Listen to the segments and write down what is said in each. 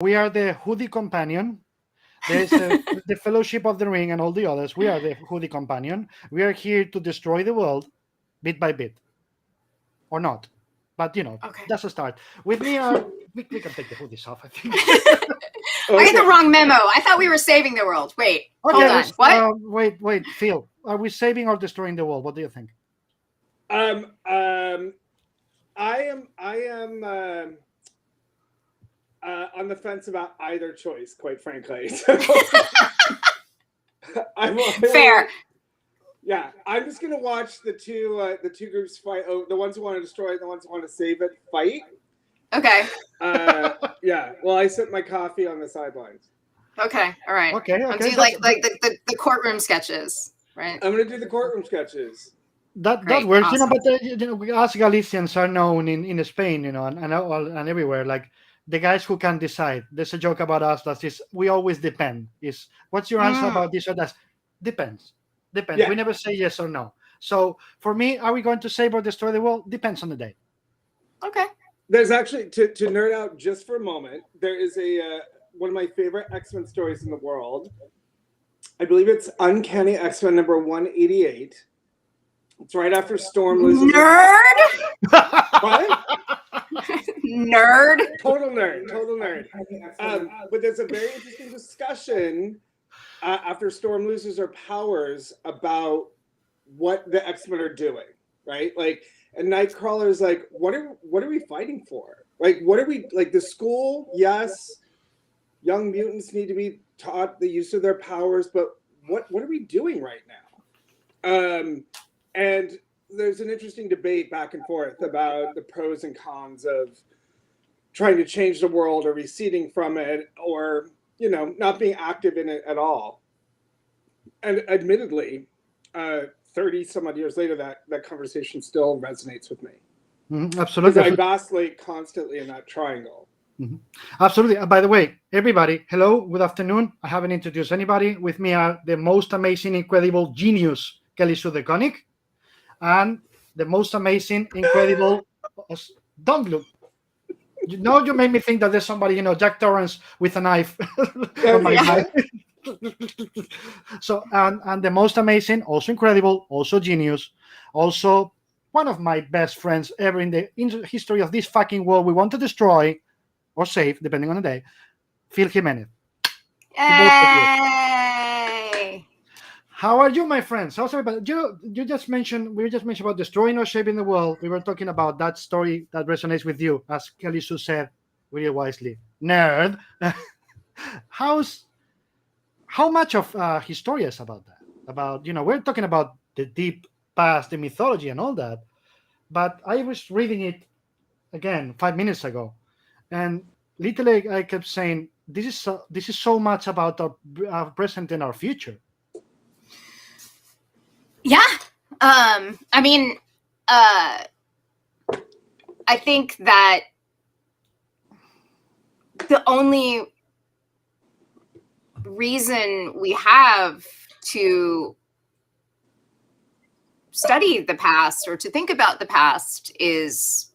We are the Hoodie Companion. There's the Fellowship of the Ring and all the others. We are the Hoodie Companion. We are here to destroy the world bit by bit, or not. But Okay. that's a start. With me are we can take the hoodies off, I think. I got the wrong memo. I thought we were saving the world. Wait, hold on. What? Wait, Phil. Are we saving or destroying the world? What do you think? I am on the fence about either choice, quite frankly. Fair. Yeah, I'm just gonna watch the two groups fight. Oh, the ones who want to destroy it, the ones who want to save it, fight. Okay. Yeah. Well, I sip my coffee on the sidelines. Okay. All right. Okay. I'll do like the courtroom sketches, right? I'm gonna do the courtroom sketches. That Great, works, awesome. but us Galicians are known in Spain, and everywhere. Like the guys who can decide. There's a joke about us that is we always depend. Is what's your answer about this or that? Depends. Depends. Yeah. We never say yes or no. So for me, are we going to save or destroy the world? Depends on the day. Okay. There's actually to nerd out just for a moment. There is a one of my favorite X-Men stories in the world. I believe it's Uncanny X-Men number 188. It's right after Storm loses. Nerd. What? Nerd. Total nerd. But there's a very interesting discussion after Storm loses her powers about what the X-Men are doing, right? Like, and Nightcrawler's like, what are we fighting for? Like, what are we like? The school, yes, young mutants need to be taught the use of their powers, but what are we doing right now? And there's an interesting debate back and forth about the pros and cons of trying to change the world or receding from it, or not being active in it at all. And admittedly, 30 some odd years later, that conversation still resonates with me. Absolutely. Because I vacillate constantly in that triangle. Absolutely. By the way, everybody, hello, good afternoon. I haven't introduced anybody. With me are the most amazing, incredible genius, Kelly Sue DeCONNICK, and the most amazing, incredible, don't look. You made me think that there's somebody, Jack Torrance with a knife on my knife. So, and the most amazing, also incredible, also genius, also one of my best friends ever in the history of this fucking world we want to destroy or save, depending on the day, Phil Jimenez. Yay! How are you, my friends? How's everybody? We just mentioned about destroying or saving the world. We were talking about that story that resonates with you, as Kelly Sue said really wisely. Nerd. How much of Historia is about that? About, we're talking about the deep past, the mythology and all that. But I was reading it again 5 minutes ago, and literally I kept saying, this is so much about our present and our future. Yeah. I mean, I think that the only reason we have to study the past or to think about the past is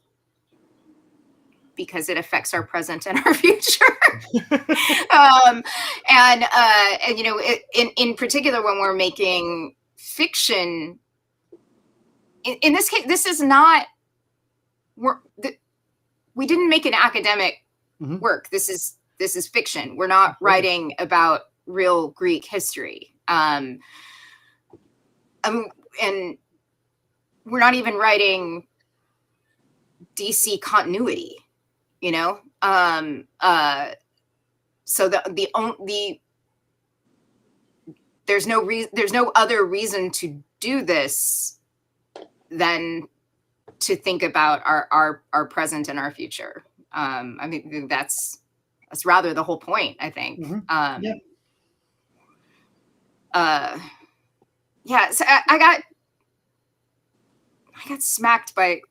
because it affects our present and our future. And in particular, when we're making fiction, in this case, this is not, we didn't make an academic work. This is fiction. We're not writing about real Greek history. And we're not even writing DC continuity, so there's no other reason to do this than to think about our present and our future. I mean, that's rather the whole point, I think. So I got smacked by,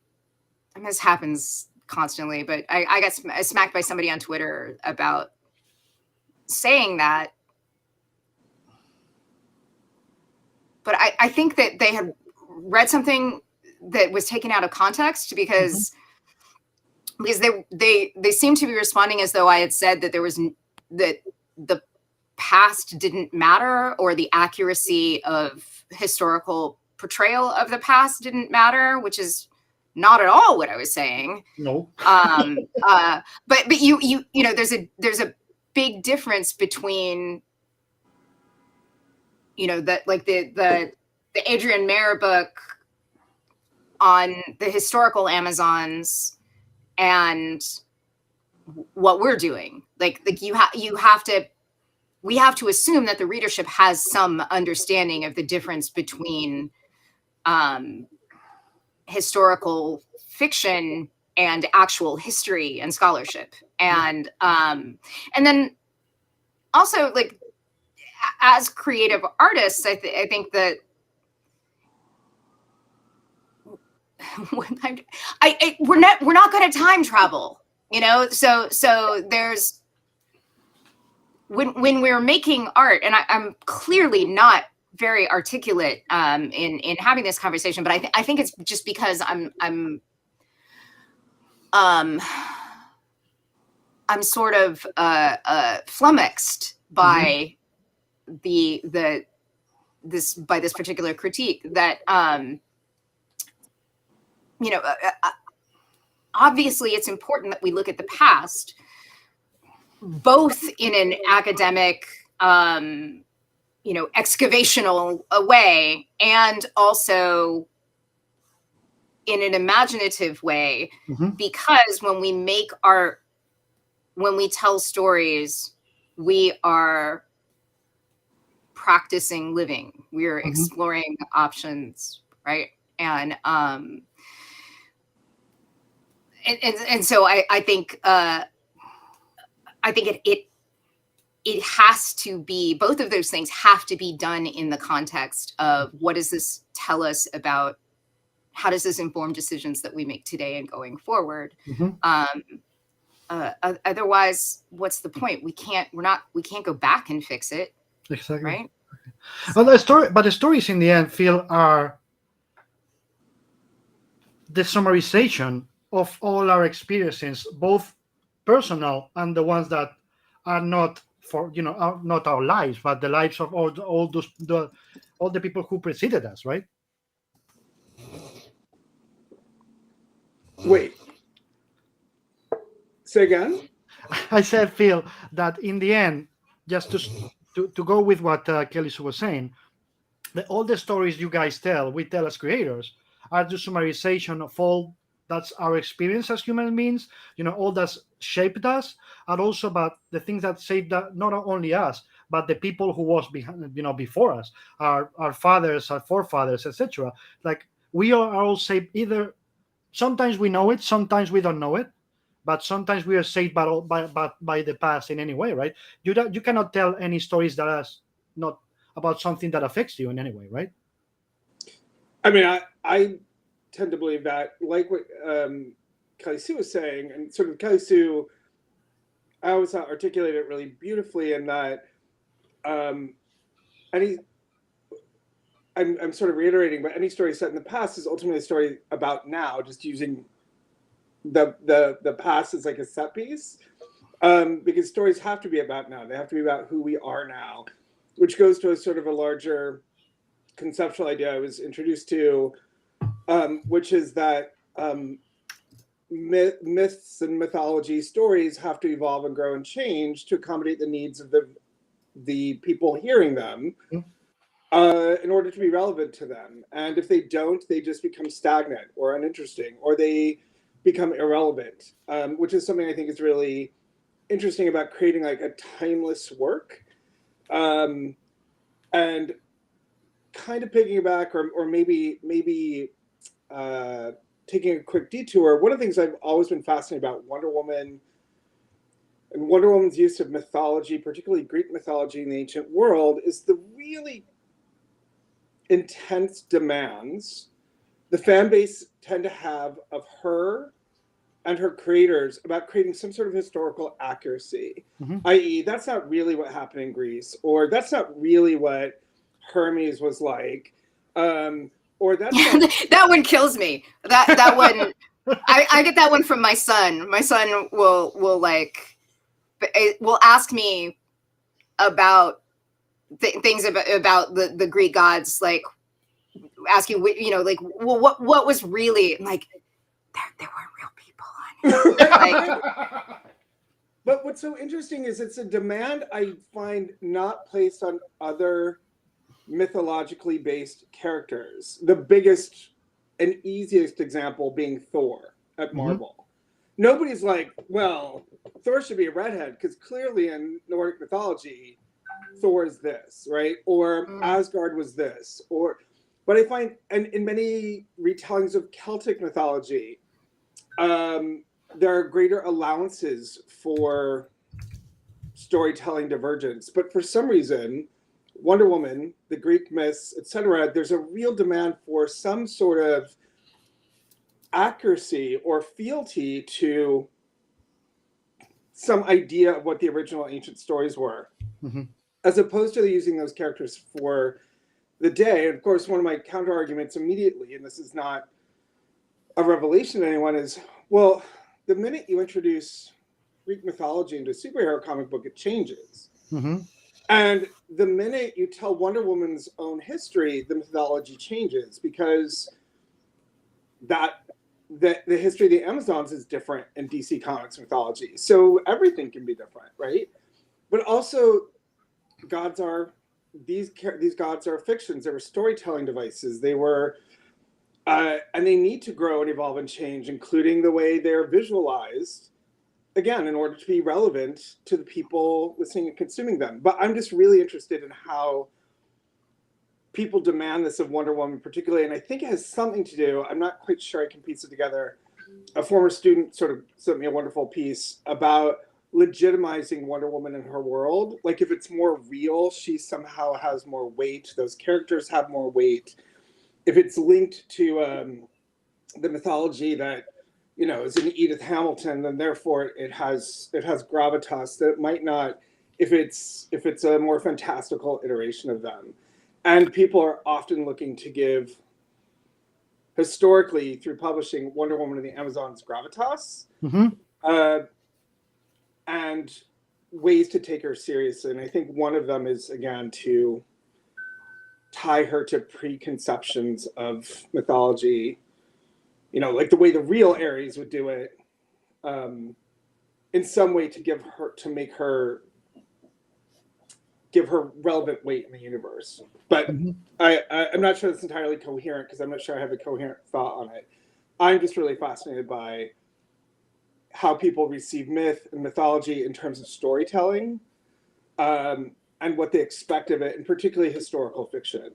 I mean, this happens constantly, but I got smacked by somebody on Twitter about saying that. But I think that they had read something that was taken out of context, because because they seem to be responding as though I had said that that the past didn't matter, or the accuracy of historical portrayal of the past didn't matter, which is not at all what I was saying. No. But you know, there's a big difference between, you know, that like the Adrian Mayer book on the historical Amazons and what we're doing. Like we have to assume that the readership has some understanding of the difference between historical fiction and actual history and scholarship. And then also, like, as creative artists, I think that we're not good at time travel, you know. So there's when we're making art, and I'm clearly not very articulate in having this conversation, but I think it's just because I'm sort of flummoxed by this particular critique that you know, obviously it's important that we look at the past, both in an academic, you know, excavational way, and also in an imaginative way, because when we make art, when we tell stories, we are practicing living, we're exploring options, right? And so I think it has to be, both of those things have to be done in the context of what does this tell us about, how does this inform decisions that we make today and going forward? Otherwise, what's the point? We can't go back and fix it. Exactly. Right. But the stories in the end are the summarization of all our experiences, both personal and the ones that are not for, you know, are not our lives, but the lives of all the people who preceded us, right? Wait. Say again? I said, Phil, that in the end, just to go with what Kelly Sue was saying, all the stories you guys we tell as creators, are the summarization of all that's our experience as human beings, you know, all that's shaped us, and also about the things that shaped that, not only us, but the people who was behind, you know, before us, our fathers, our forefathers, etc. Like, we are all shaped, either sometimes we know it, sometimes we don't know it, but sometimes we are shaped by the past in any way, right? You cannot tell any stories that are not about something that affects you in any way, right? I mean, I tend to believe that, like what Kelly Sue was saying, and sort of Kelly Sue, I always thought articulated it really beautifully in that I'm sort of reiterating, but any story set in the past is ultimately a story about now, just using the past as like a set piece, because stories have to be about now. They have to be about who we are now, which goes to a sort of a larger conceptual idea I was introduced to, which is that myths and mythology stories have to evolve and grow and change to accommodate the needs of the people hearing them, in order to be relevant to them. And if they don't, they just become stagnant or uninteresting, or they become irrelevant, which is something I think is really interesting about creating like a timeless work. And kind of piggyback, or maybe taking a quick detour, one of the things I've always been fascinated about Wonder Woman and Wonder Woman's use of mythology, particularly Greek mythology in the ancient world, is the really intense demands the fan base tend to have of her and her creators about creating some sort of historical accuracy, i.e., that's not really what happened in Greece, or that's not really what Hermes was like, or that's not... That one kills me. That one I get that one from my son. My son will ask me about things about the Greek gods, like asking, like, well, what was really, like, there weren't real people on it. Like, But what's so interesting is it's a demand I find not placed on other mythologically based characters. The biggest and easiest example being Thor at Marvel. Nobody's like, well, Thor should be a redhead, because clearly in Nordic mythology, Thor is this, right? Or Asgard was this. But I find, and in many retellings of Celtic mythology, there are greater allowances for storytelling divergence. But for some reason, Wonder Woman, the Greek myths, etc., there's a real demand for some sort of accuracy or fealty to some idea of what the original ancient stories were, as opposed to using those characters for the day. And of course, one of my counter arguments immediately, and this is not a revelation to anyone, is, well, the minute you introduce Greek mythology into a superhero comic book, it changes. And the minute you tell Wonder Woman's own history, the mythology changes, because the history of the Amazons is different in DC Comics mythology. So everything can be different, right? But also, these gods are fictions. They were storytelling devices. They were, and they need to grow and evolve and change, including the way they're visualized, again, in order to be relevant to the people listening and consuming them. But I'm just really interested in how people demand this of Wonder Woman particularly, and I think it has something to do, I'm not quite sure I can piece it together. A former student sort of sent me a wonderful piece about legitimizing Wonder Woman in her world. Like, if it's more real, she somehow has more weight, those characters have more weight. If it's linked to the mythology that, is in Edith Hamilton, then therefore it has gravitas that it might not if it's a more fantastical iteration of them. And people are often looking to give, historically, through publishing, Wonder Woman and the Amazons gravitas, and ways to take her seriously. And I think one of them is, again, to tie her to preconceptions of mythology, like the way the real Ares would do it, in some way to give her relevant weight in the universe. But I'm not sure that's entirely coherent, because I'm not sure I have a coherent thought on it. I'm just really fascinated by how people receive myth and mythology in terms of storytelling, and what they expect of it, and particularly historical fiction.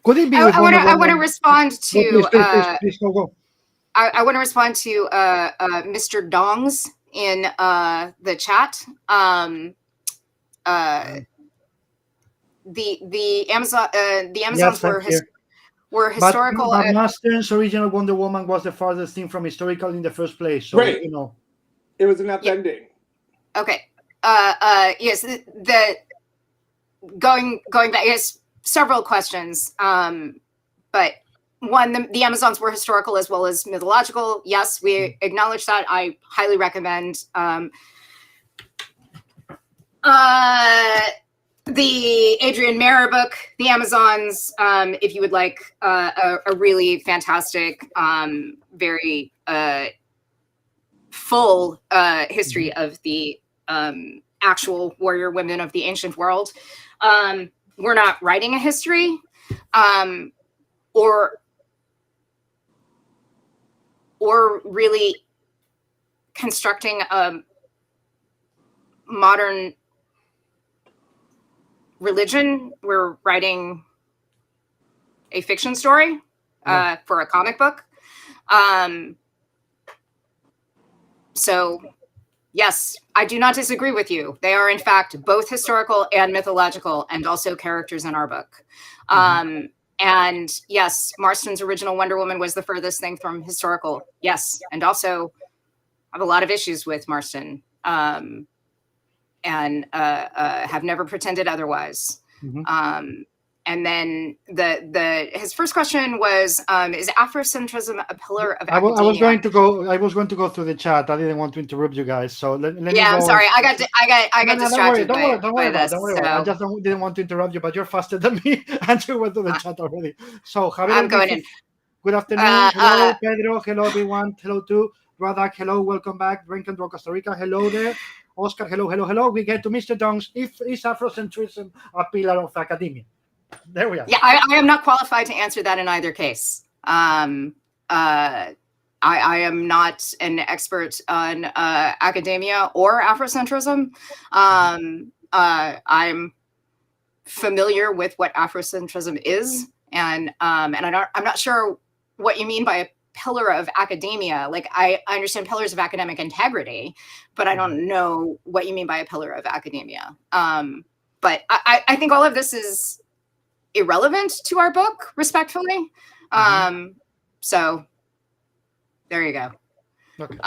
Could it be? I want to respond to. Please, go. I want to respond to Mr. Dongs in the chat. The Amazons were historical. But Master's original Wonder Woman was the farthest thing from historical in the first place. So, right. It was an upending. Okay. Yes. Going back. Yes. Several questions. But one, the Amazons were historical as well as mythological. Yes, we acknowledge that. I highly recommend the Adrian Mara book, The Amazons, if you would like a really fantastic, very full history of the actual warrior women of the ancient world. We're not writing a history, or really constructing a modern religion. We're writing a fiction story for a comic book. So yes, I do not disagree with you. They are in fact both historical and mythological, and also characters in our book. And yes, Marston's original Wonder Woman was the furthest thing from historical. Yes, and also I have a lot of issues with Marston, and have never pretended otherwise. And then his first question was, is Afrocentrism a pillar of I academia? was going to go through the chat. I didn't want to interrupt you guys. So let me go. I'm sorry. I got distracted. Don't worry about it. I So just didn't want to interrupt you, but you're faster than me, and you went to the chat already. So Javier, I'm going in. Good afternoon. Hello, Pedro. Hello, everyone. Hello to Radak. Hello, welcome back. Drink and Draw Costa Rica. Hello there. Oscar. Hello. We get to Mr. Dongs. Is Afrocentrism a pillar of academia? There we are. Yeah, I am not qualified to answer that in either case. I am not an expert on academia or Afrocentrism. I'm familiar with what Afrocentrism is, and I'm not sure what you mean by a pillar of academia. Like I understand pillars of academic integrity, but I don't know what you mean by a pillar of academia. But I think all of this is irrelevant to our book, respectfully. So there you go. Okay.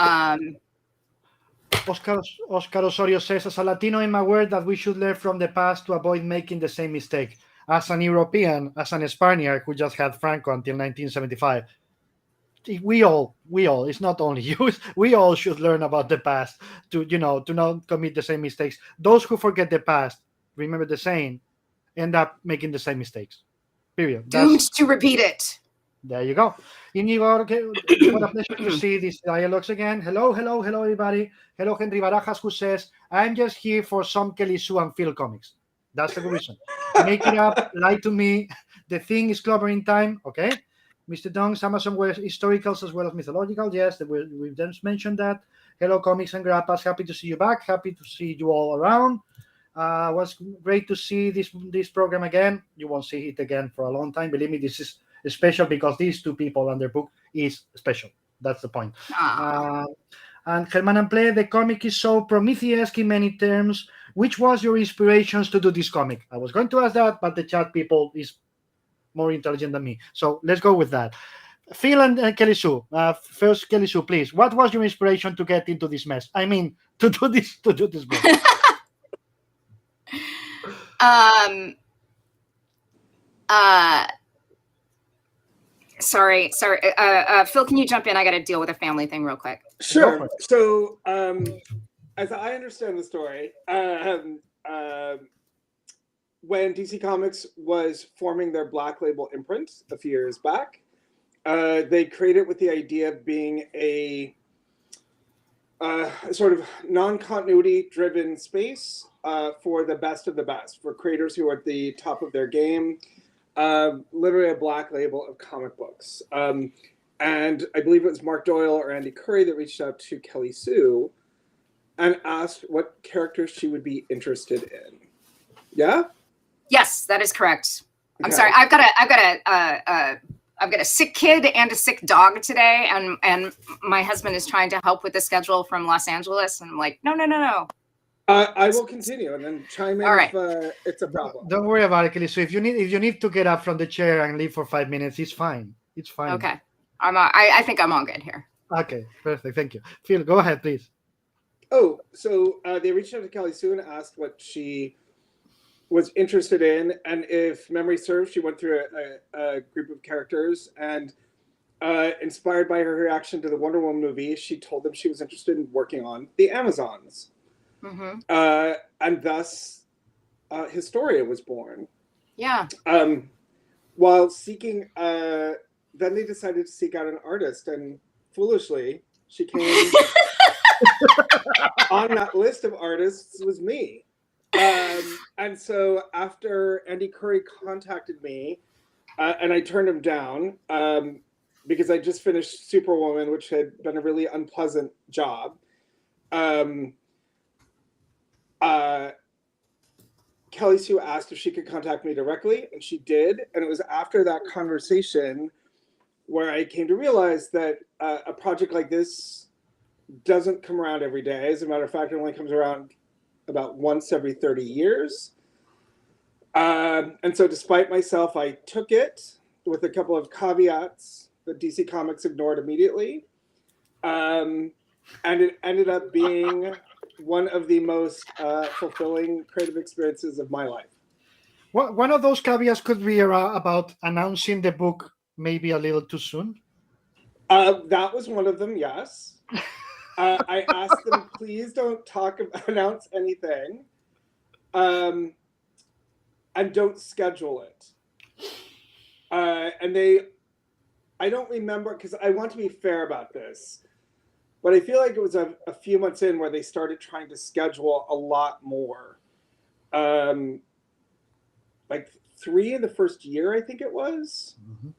Oscar Osorio says, as a Latino, I'm aware that we should learn from the past to avoid making the same mistake. As an European, as an Spaniard who just had Franco until 1975, we all, it's not only you, we all should learn about the past to not commit the same mistakes. Those who forget the past, remember the saying, end up making the same mistakes. Period. Doomed to repeat it. There you go. Inigo, okay, what a pleasure to see these dialogues again. Hello, everybody. Hello, Henry Barajas, who says, I'm just here for some Kelly Sue and Phil comics. That's the reason. Make it up, lie to me. The thing is clobbering time, okay? Mr. Dongs, Amazon were historicals as well as mythological. Yes, we've just mentioned that. Hello, Comics and Grappas. Happy to see you back. Happy to see you all around. Was great to see this program again. You won't see it again for a long time. Believe me, this is special because these two people and their book is special. That's the point. And Germán and Play, the comic is so Prometheus in many terms. Which was your inspirations to do this comic? I was going to ask that, but the chat people is more intelligent than me. So let's go with that. Phil and Kelly Sue. First, Kelly Sue, please. What was your inspiration to get into this mess? I mean, to do this book. Sorry. Phil, can you jump in? I got to deal with a family thing real quick. Sure. So, as I understand the story, when DC Comics was forming their Black Label imprint a few years back, they created with the idea of being a sort of non-continuity driven space for the best of the best, for creators who are at the top of their game, literally a Black Label of comic books. And I believe it was Mark Doyle or Andy Curry that reached out to Kelly Sue and asked what characters she would be interested in. Yeah? Yes, that is correct. Okay. I'm sorry. I've got a sick kid and a sick dog today, and my husband is trying to help with the schedule from Los Angeles, and I'm like, no. I will continue and then chime in if it's a problem. Don't worry about it, Kelly. So if you need to get up from the chair and leave for 5 minutes, it's fine. It's fine. Okay. I think I'm all good here. Okay, perfect. Thank you. Phil, go ahead, please. Oh, so they reached out to Kelly Sue and asked what she was interested in, and if memory serves, she went through a group of characters, and inspired by her reaction to the Wonder Woman movie, she told them she was interested in working on the Amazons. Mm-hmm. And thus Historia was born. Yeah. While seeking, then they decided to seek out an artist, and foolishly, she came on that list of artists was me. And so after Andy Curry contacted me, and I turned him down because I just finished Superwoman, which had been a really unpleasant job. Kelly Sue asked if she could contact me directly, and she did. And it was after that conversation where I came to realize that a project like this doesn't come around every day. As a matter of fact, it only comes around about once every 30 years. And so despite myself, I took it with a couple of caveats that DC Comics ignored immediately. And it ended up being one of the most fulfilling creative experiences of my life. One of those caveats could be about announcing the book maybe a little too soon. That was one of them, yes. I asked them, please don't announce anything, and don't schedule it. And I don't remember, because I want to be fair about this, but I feel like it was a few months in where they started trying to schedule a lot more. Like 3 in the first year, I think it was. Mm-hmm.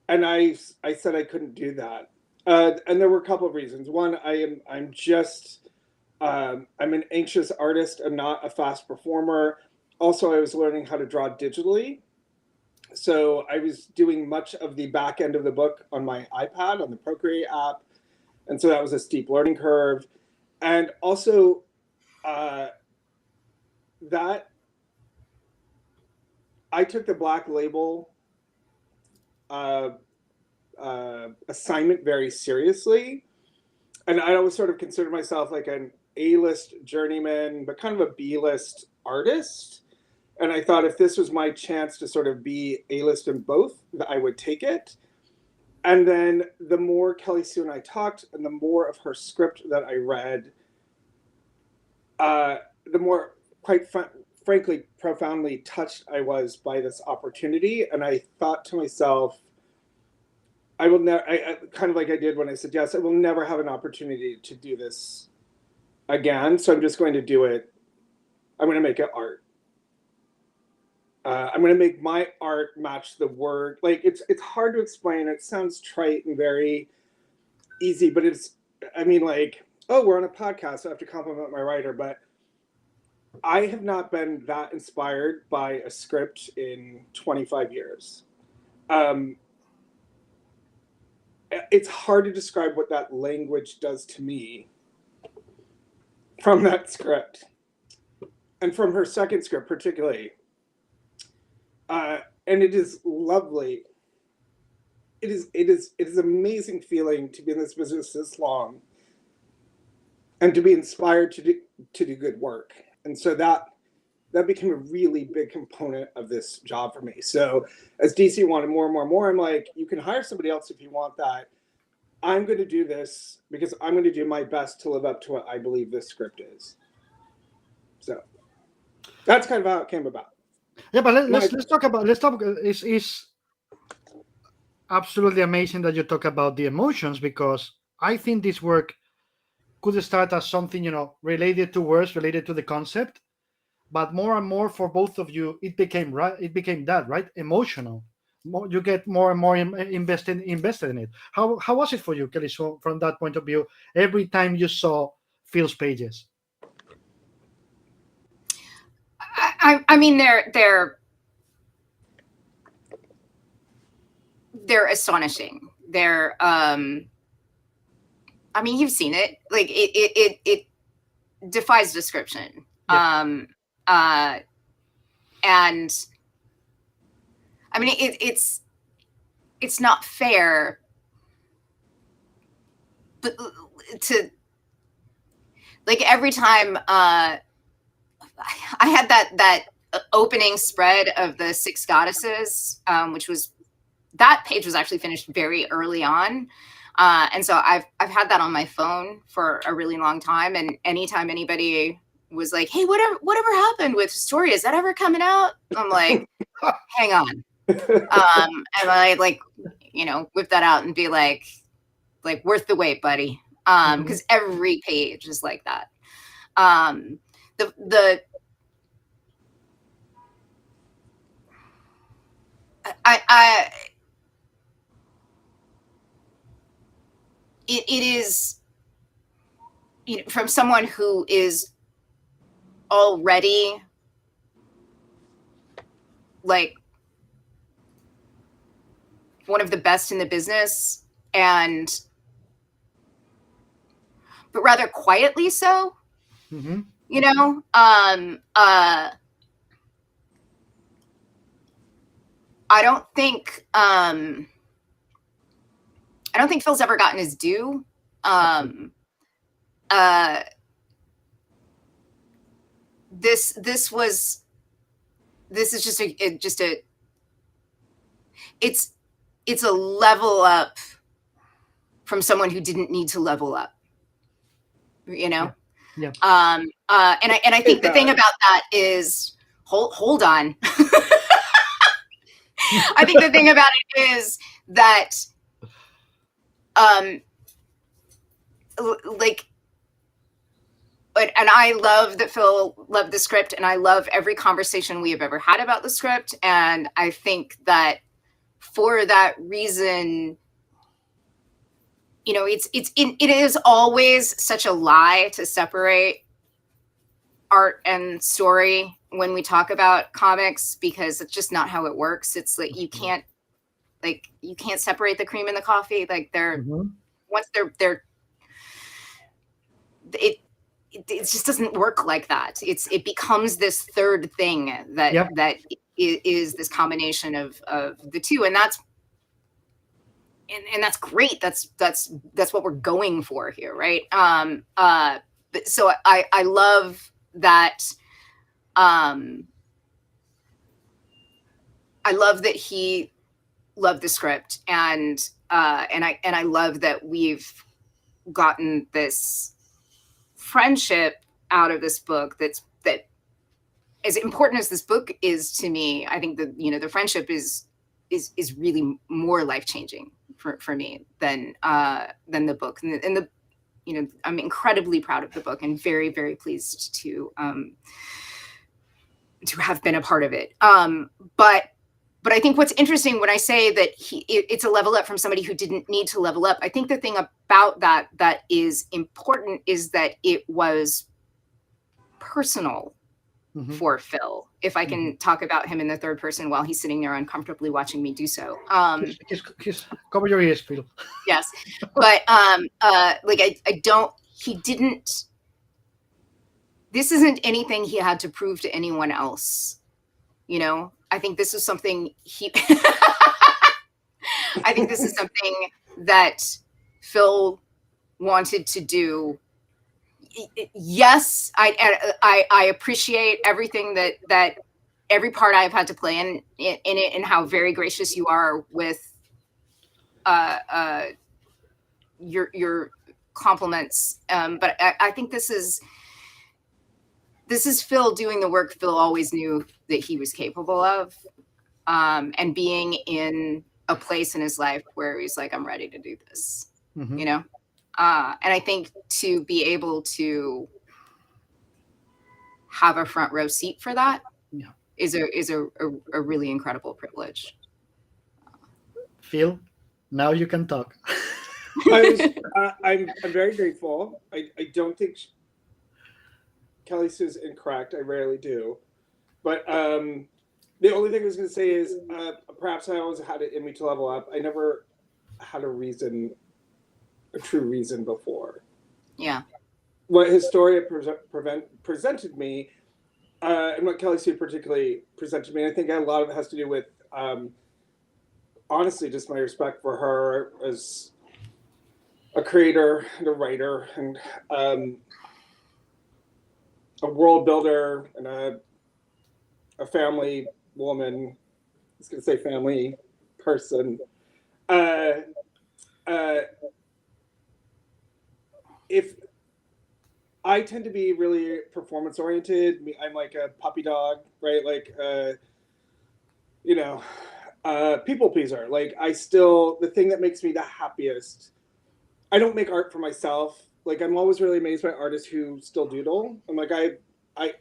And I said I couldn't do that. And there were a couple of reasons. One, I'm an anxious artist. I'm not a fast performer. Also, I was learning how to draw digitally. So I was doing much of the back end of the book on my iPad, on the Procreate app. And so that was a steep learning curve. And also that I took the Black Label assignment very seriously. And I always sort of considered myself like an A-list journeyman, but kind of a B-list artist. And I thought if this was my chance to sort of be A-list in both, that I would take it. And then the more Kelly Sue and I talked, and the more of her script that I read, the more, frankly, profoundly touched I was by this opportunity. And I thought to myself, I will never, kind of like I did when I said yes, I will never have an opportunity to do this again. So I'm just going to do it. I'm going to make it art. I'm going to make my art match the word. Like it's hard to explain. It sounds trite and very easy, but I mean, like, oh, we're on a podcast, so I have to compliment my writer, but I have not been that inspired by a script in 25 years. It's hard to describe what that language does to me from that script, and from her second script particularly. And it is lovely. It is amazing feeling to be in this business this long and to be inspired to do good work. And so that became a really big component of this job for me. So as DC wanted more and more and more, I'm like, you can hire somebody else if you want that. I'm going to do this because I'm going to do my best to live up to what I believe this script is. So that's kind of how it came about. Yeah, but let's talk. It's absolutely amazing that you talk about the emotions, because I think this work could start as something, related to words, related to the concept, but more and more for both of you, it became that, right? Emotional. You get more and more invested in it. How was it for you, Kelly? So from that point of view, every time you saw Phil's pages. I mean, they're astonishing. I mean, you've seen it. Like it defies description. Yeah. And I mean, it's not fair, but to like every time I had that opening spread of the 6 goddesses, which was, that page was actually finished very early on. And so I've had that on my phone for a really long time. And anytime anybody was like, hey, whatever happened with Historia? Is that ever coming out? I'm like, hang on. And I like, whip that out and be like worth the wait, buddy. Because every page is like that. It is, from someone who is already like one of the best in the business, but rather quietly so. Mm-hmm. I don't think Phil's ever gotten his due. This was this is just it's a level up from someone who didn't need to level up, you know? Yeah. And I think the thing about that is, hold on. I think the thing about it is that, like, and I love that Phil loved the script, and I love every conversation we have ever had about the script. And I think that for that reason, you know, it is always such a lie to separate art and story when we talk about comics, because it's just not how it works. It's like you can't separate the cream and the coffee. Like once they're it just doesn't work like that. It becomes this third thing that is this combination of the two, and that's great. That's what we're going for here, right? So I love that. I love that he loved the script, and I love that we've gotten this friendship out of this book. That as important as this book is to me, I think that, you know, the friendship is really more life-changing for me than the book. And the you know, I'm incredibly proud of the book and very, very pleased to have been a part of it. But I think what's interesting when I say that it's a level up from somebody who didn't need to level up, I think the thing about that is important is that it was personal for Phil. If I can talk about him in the third person while he's sitting there uncomfortably watching me do so. Just cover your ears, Phil. Yes, but like I don't. He didn't. This isn't anything he had to prove to anyone else. You know, I think this is something I think this is something that Phil wanted to do. Yes, I appreciate everything that every part I've had to play in it, and how very gracious you are with your compliments. But I think this is Phil doing the work Phil always knew that he was capable of, and being in a place in his life where he's like, I'm ready to do this, you know? And I think to be able to have a front row seat for that is a really incredible privilege. Phil, now you can talk. I'm very grateful. I don't think Kelly Sue's incorrect. I rarely do. But the only thing I was going to say is perhaps I always had it in me to level up. I never had a true reason before. Yeah. What Historia presented me, and what Kelly Sue particularly presented me, I think a lot of it has to do with, honestly, just my respect for her as a creator and a writer and a world builder and a family woman. I was going to say family person. If I tend to be really performance oriented, I'm like a puppy dog, right? Like, you know, people pleaser. Like the thing that makes me the happiest, I don't make art for myself. Like I'm always really amazed by artists who still doodle. I'm like,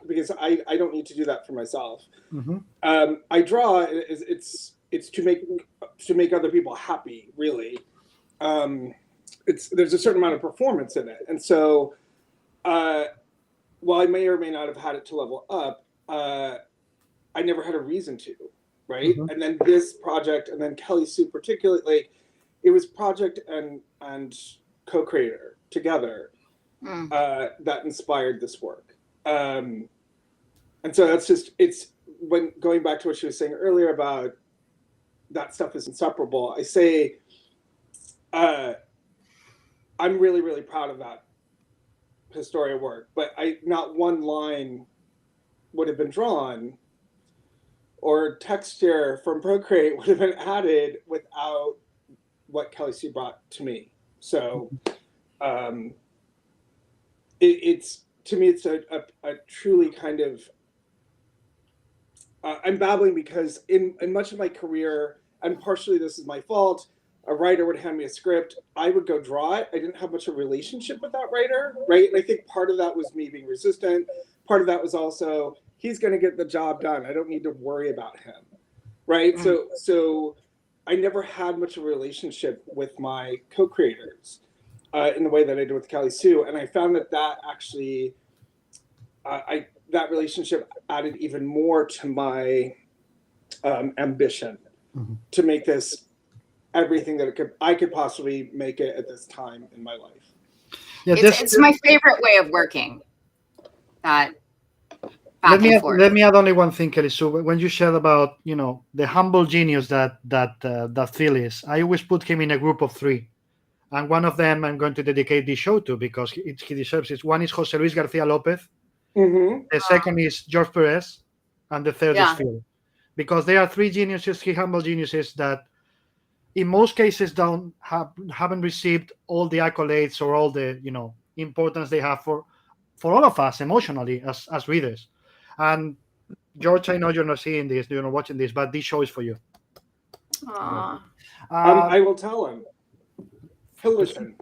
because I don't need to do that for myself. I draw, it's to make other people happy, really. There's a certain amount of performance in it. And so, while I may or may not have had it to level up, I never had a reason to, right? And then this project, and then Kelly Sue particularly, like, it was project and co-creator together that inspired this work. And so that's just, it's when going back to what she was saying earlier about that stuff is inseparable, I say, I'm really, really proud of that Historia work, but not one line would have been drawn or texture from Procreate would have been added without what Kelly Sue brought to me. So it's to me, it's a truly kind of I'm babbling because in much of my career, and partially this is my fault, a writer would hand me a script, I would go draw it. I didn't have much of a relationship with that writer, right? And I think part of that was me being resistant. Part of that was also, he's going to get the job done. I don't need to worry about him, right? So I never had much of a relationship with my co-creators in the way that I did with Kelly Sue. And I found that actually, that relationship added even more to my ambition to make this everything that I could possibly make it at this time in my life. Yeah, it's my favorite way of working. That back and forth. Let me add only one thing, Kelly. So when you shared about the humble genius that Phil is, I always put him in a group of 3, and one of them I'm going to dedicate this show to because he deserves it. One is Jose Luis Garcia Lopez. The second is George Perez, and the third is Phil, because they are 3 geniuses, 3 humble geniuses that, in most cases, haven't received all the accolades or all the importance they have for all of us emotionally as readers. And George, I know you're not seeing this, you're not watching this, but this show is for you. I will tell him. He'll listen.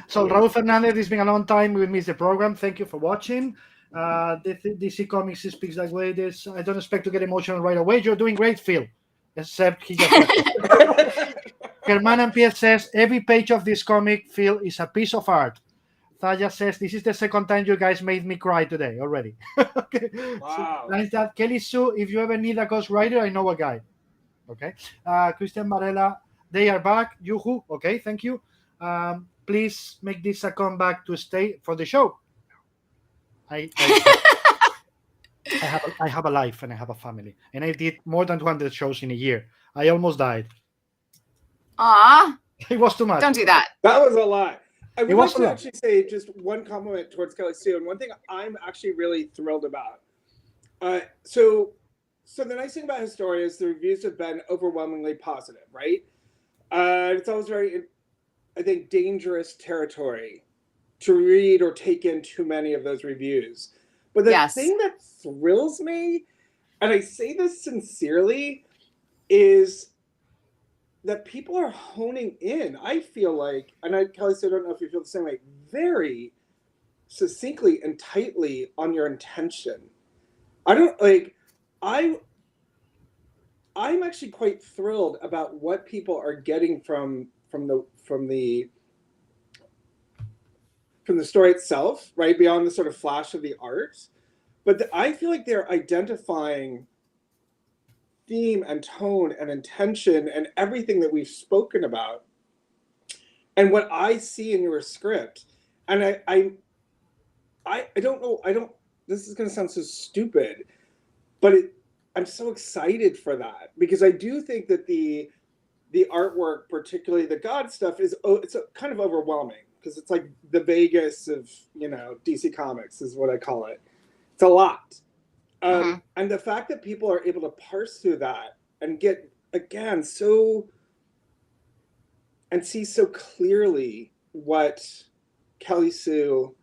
So Raul Fernandez, it's been a long time. We missed the program. Thank you for watching. DC Comics speaks like way. This I don't expect to get emotional right away. You're doing great, Phil. Except he just German and Pierre says every page of this comic, Phil, is a piece of art. Thaya says this is the second time you guys made me cry today already. Okay. Wow. So, nice that. Kelly Sue, if you ever need a ghostwriter, I know a guy. Okay. Christian Varela, they are back. Yoo-hoo. Okay, thank you. Please make this a comeback to stay for the show. I have a life and I have a family, and I did more than 200 shows in a year. I almost died. It was too much. Don't do that. That was a lot. I would like to lot. actually say just one compliment towards Kelly Sue, and one thing I'm actually really thrilled about. So the nice thing about Historia is the reviews have been overwhelmingly positive, right? It's always very, I think, dangerous territory to read or take in too many of those reviews. But the thing that thrills me, and I say this sincerely, is that people are honing in. I feel like, and Kelly said, I don't know if you feel the same way, very succinctly and tightly on your intention. I'm actually quite thrilled about what people are getting from the story itself, right? Beyond the sort of flash of the art. But I feel like they're identifying theme and tone and intention and everything that we've spoken about. And what I see in your script, and I don't know, this is going to sound so stupid, but I'm so excited for that, because I do think that the artwork, particularly the God stuff, it's kind of overwhelming, because it's like the Vegas of DC Comics is what I call it. It's a lot. And the fact that people are able to parse through that and get, again, see so clearly what Kelly Sue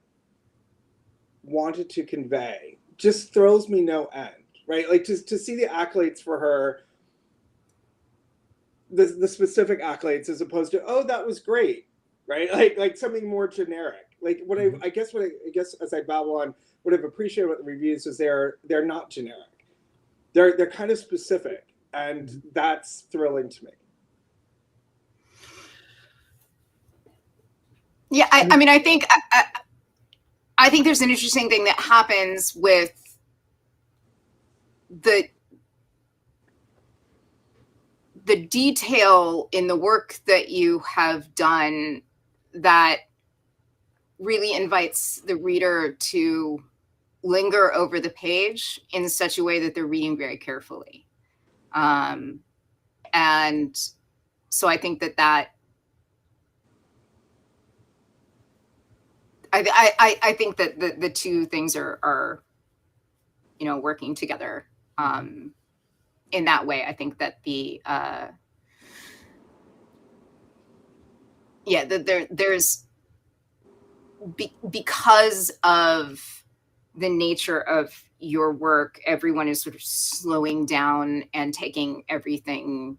wanted to convey just thrills me no end, right? Like to see the accolades for her, the specific accolades, as opposed to, oh, that was great, right? Like something more generic. Like I guess as I babble on, what I've appreciated about the reviews is they're not generic. They're kind of specific, and that's thrilling to me. Yeah, I mean, I think there's an interesting thing that happens with the detail in the work that you have done that really invites the reader to linger over the page in such a way that they're reading very carefully. And so I think that I think that the two things are working together in that way, I think that there's because of the nature of your work, everyone is sort of slowing down and taking everything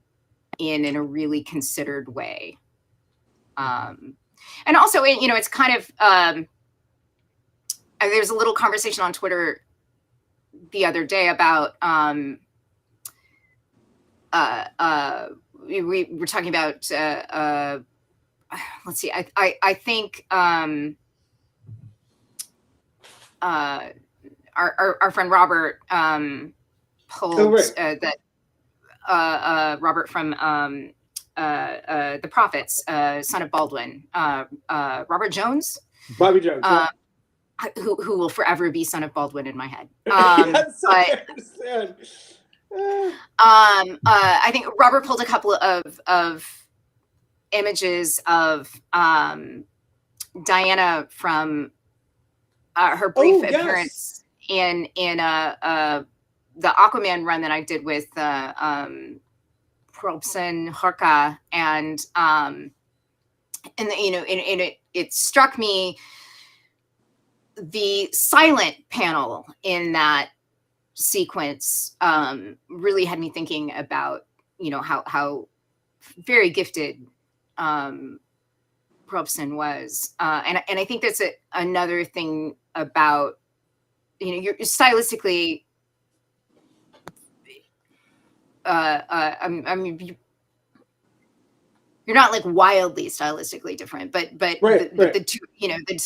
in a really considered way. And also, it's kind of, there's a little conversation on Twitter the other day about, we were talking about, let's see, I think our friend Robert pulled that Robert from The Prophets, son of Baldwin, Robert Jones, Bobby Jones, who will forever be son of Baldwin in my head. Yes, I understand. I think Robert pulled a couple of images of Diana from her brief appearance in the Aquaman run that I did with Probson Horka, and it struck me, the silent panel in that sequence really had me thinking about how very gifted Probson was, and I think that's another thing about you're stylistically. I mean, you're not like wildly stylistically different, but right. The two,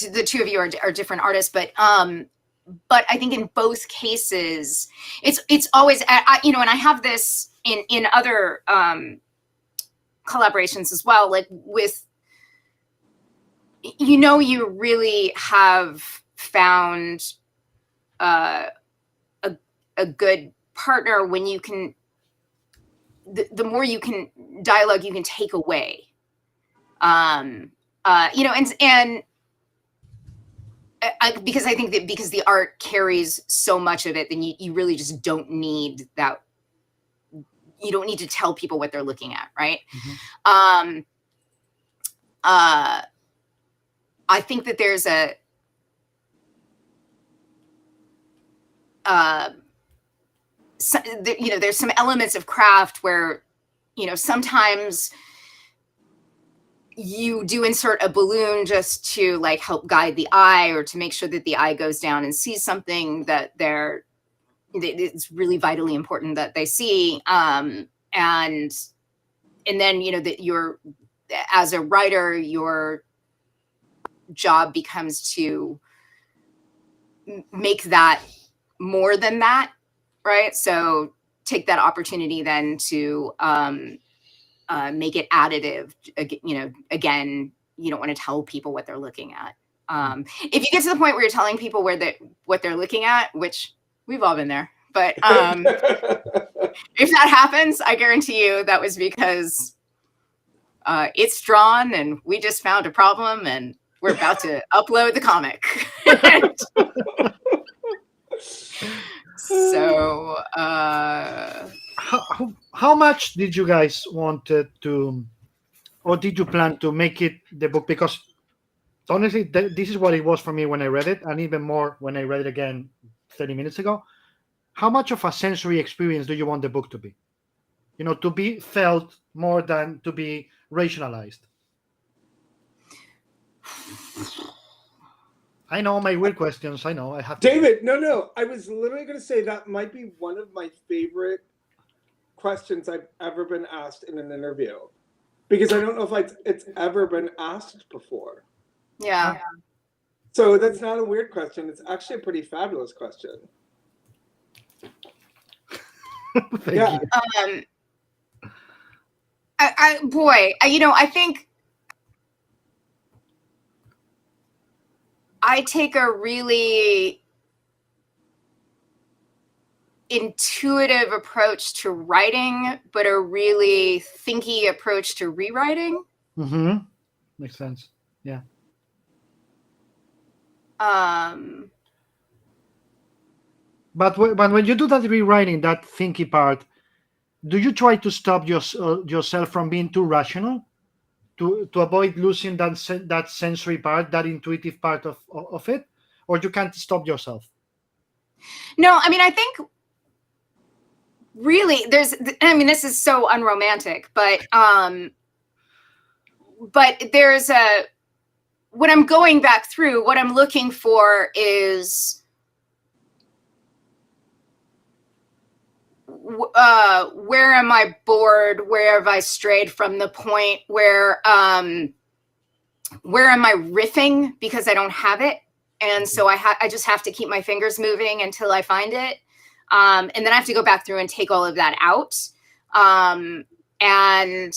the two of you are different artists, but I think in both cases, it's always, and I have this in other collaborations as well, like with, you really have found a good partner when you can, the more you can dialogue you can take away, and because I think that because the art carries so much of it, then you really just don't need that. You don't need to tell people what they're looking at, right? Mm-hmm. I think that there's there's some elements of craft where, sometimes you do insert a balloon just to like help guide the eye, or to make sure that the eye goes down and sees something that it's really vitally important that they see. And then, that you're, as a writer, your job becomes to make that more than that. Right. So take that opportunity then to make it additive. Again, you don't want to tell people what they're looking at. If you get to the point where you're telling people what they're looking at, which we've all been there, but if that happens, I guarantee you that was because it's drawn and we just found a problem and we're about to upload the comic. So how much did you guys want to, or did you plan to make it the book? Because honestly, this is what it was for me when I read it, and even more when I read it again 30 minutes ago. How much of a sensory experience do you want the book to be? To be felt more than to be rationalized. I know my weird questions. I know I have to. David, no. I was literally going to say that might be one of my favorite questions I've ever been asked in an interview, because I don't know if it's ever been asked before. Yeah. So that's not a weird question. It's actually a pretty fabulous question. Yeah. I think I take a really intuitive approach to writing, but a really thinky approach to rewriting. Mm-hmm. Makes sense. Yeah. But when you do that rewriting, that thinky part, do you try to stop yourself from being too rational to avoid losing that sensory part, that intuitive part of it, or you can't stop yourself? No, I mean, I think really this is so unromantic, but there's when I'm going back through, what I'm looking for is where am I bored? Where have I strayed from the point? Where am I riffing because I don't have it? And so I just have to keep my fingers moving until I find it. And then I have to go back through and take all of that out. And then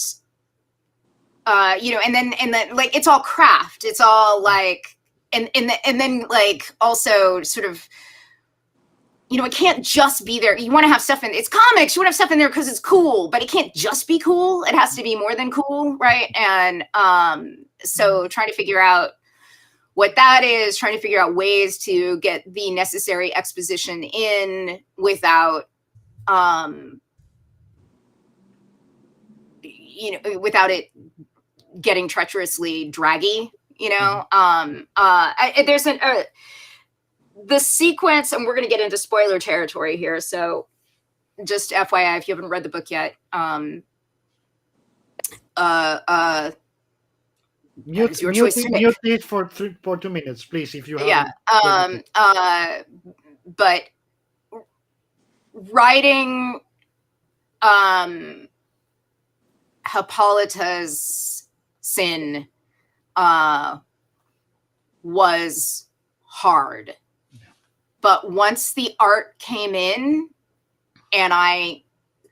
like, it's all craft. It's all like, and then like also sort of, it can't just be there. You want to have stuff it's comics. You want to have stuff in there because it's cool, but it can't just be cool. It has to be more than cool. Right. And so trying to figure out what that is, trying to figure out ways to get the necessary exposition in without, without it getting treacherously draggy, there's the sequence, and we're going to get into spoiler territory here. So just FYI, if you haven't read the book yet, Mute it for 2 minutes, please, if you have. Yeah. But writing Hippolyta's sin was hard. But once the art came in and I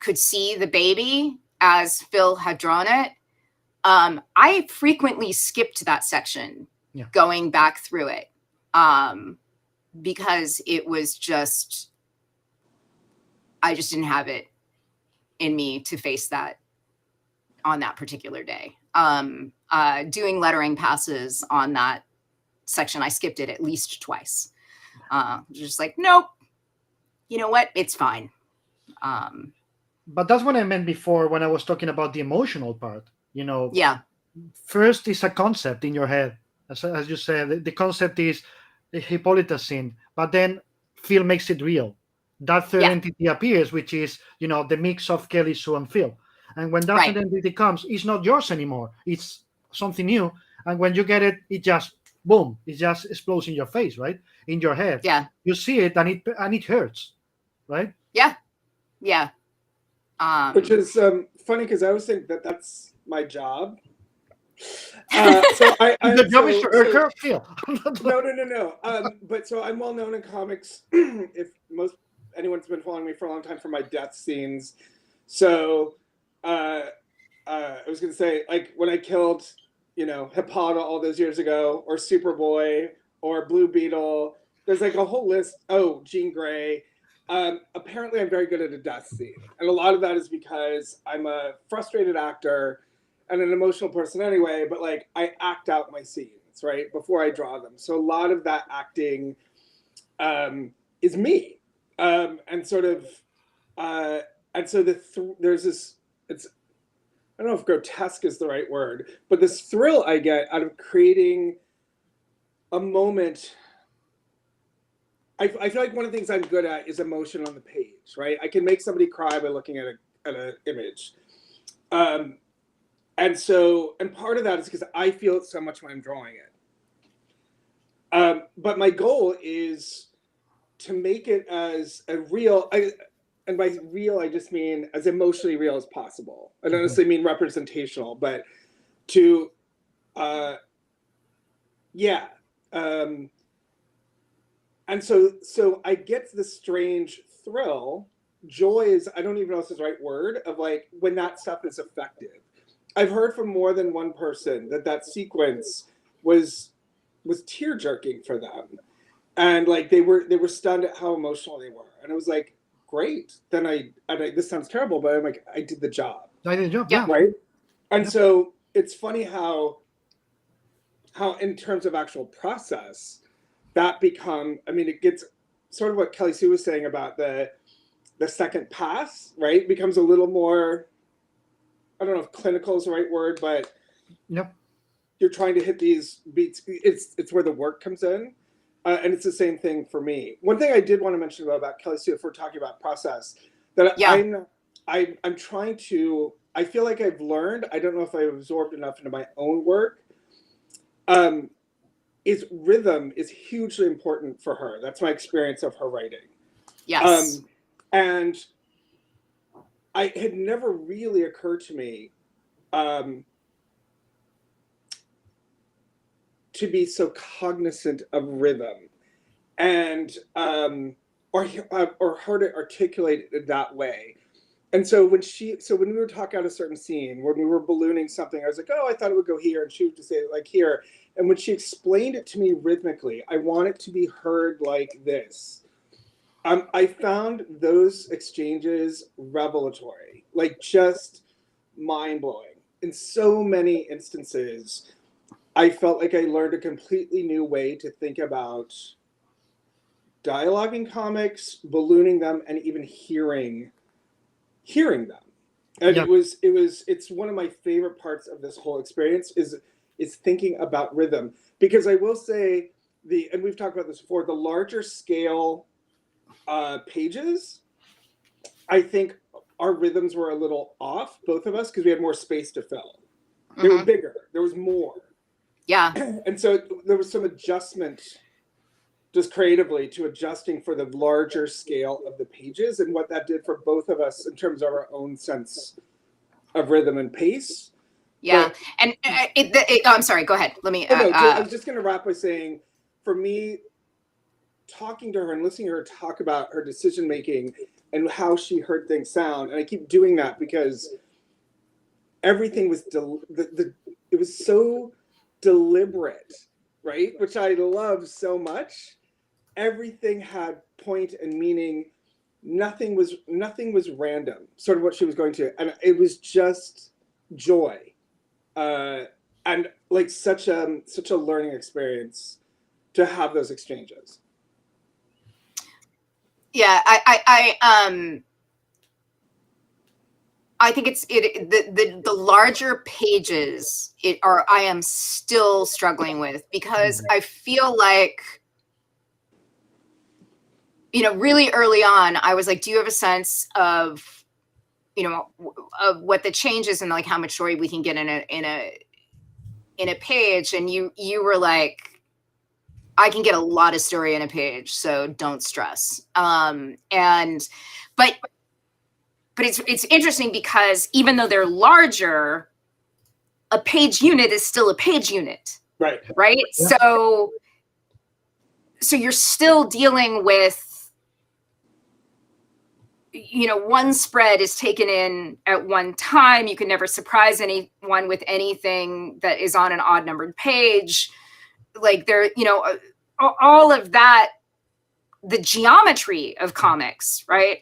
could see the baby as Phil had drawn it, I frequently skipped that section, going back through it, because it was I just didn't have it in me to face that on that particular day. Doing lettering passes on that section, I skipped it at least twice. Just like, nope, you know what? It's fine. But that's what I meant before when I was talking about the emotional part. Yeah. First is a concept in your head, as you said. The concept is the Hippolyta's sin, but then Phil makes it real. That third entity appears, which is the mix of Kelly, Sue, and Phil. And when that third entity comes, it's not yours anymore. It's something new. And when you get it, it just boom! It just explodes in your face, right? In your head. Yeah. You see it, and it hurts, right? Yeah. Yeah. Which is funny because I always think that that's my job. The job is to hurt her. Phil. No. But so I'm well known in comics. If anyone's been following me for a long time, for my death scenes. So I was going to say, like, when I killed, Hippolyta all those years ago, or Superboy, or Blue Beetle, there's like a whole list. Oh, Jean Grey. Apparently, I'm very good at a death scene. And a lot of that is because I'm a frustrated actor and an emotional person anyway, but like I act out my scenes, right, before I draw them. So a lot of that acting is me. And sort of, and so there's this, I don't know if grotesque is the right word, but this thrill I get out of creating a moment. I feel like one of the things I'm good at is emotion on the page, right? I can make somebody cry by looking at an image. And part of that is because I feel it so much when I'm drawing it. But my goal is to make it as a real, and by real, I just mean as emotionally real as possible. I don't necessarily mean representational, but to, and so I get this strange thrill. Joy is, I don't even know if it's the right word, of like when that stuff is effective. I've heard from more than one person that sequence was tear jerking for them, and like they were stunned at how emotional they were. And it was like, great. Then I this sounds terrible, but I'm like, I did the job. I did the job, yeah. Right. And so it's funny how in terms of actual process, that it gets sort of what Kelly Sue was saying about the second pass, right? Becomes a little more, I don't know if clinical is the right word, but Yep. you're trying to hit these beats. It's where the work comes in. And it's the same thing for me. One thing I did want to mention about Kelly Sue, if we're talking about process, that I'm trying to, I feel like I've learned, I don't know if I've absorbed enough into my own work, is rhythm is hugely important for her. That's my experience of her writing. Yes. And it had never really occurred to me to be so cognizant of rhythm and or how to articulate it that way. And so when we were talking about a certain scene, when we were ballooning something, I was like, oh, I thought it would go here, and she would just say it like here. And when she explained it to me rhythmically, I want it to be heard like this. I found those exchanges revelatory, like just mind-blowing. In so many instances, I felt like I learned a completely new way to think about dialogue in comics, ballooning them, and even hearing them. And Yep. it's one of my favorite parts of this whole experience is thinking about rhythm. Because I will say and we've talked about this before, the larger scale pages, I think our rhythms were a little off, both of us, because we had more space to fill. They were bigger. There was more. Yeah. And so there was some adjustment just creatively to adjusting for the larger scale of the pages and what that did for both of us in terms of our own sense of rhythm and pace. Yeah. But, And I'm sorry, go ahead. Let me. I was just going to wrap by saying, for me, talking to her and listening to her talk about her decision making and how she heard things sound, and I keep doing that because everything was it was so deliberate, right? Which I love so much. Everything had point and meaning. Nothing was random. Sort of what she was going to, and it was just joy, and like such a learning experience to have those exchanges. Yeah, I think the larger pages I am still struggling with, because I feel like, really early on, I was like, do you have a sense of, of what the changes and like how much story we can get in a page? And you were like, I can get a lot of story in a page, so don't stress. But it's interesting because even though they're larger, a page unit is still a page unit. Right. Right. Yeah. So you're still dealing with, one spread is taken in at one time. You can never surprise anyone with anything that is on an odd numbered page. Like all of that, the geometry of comics, right?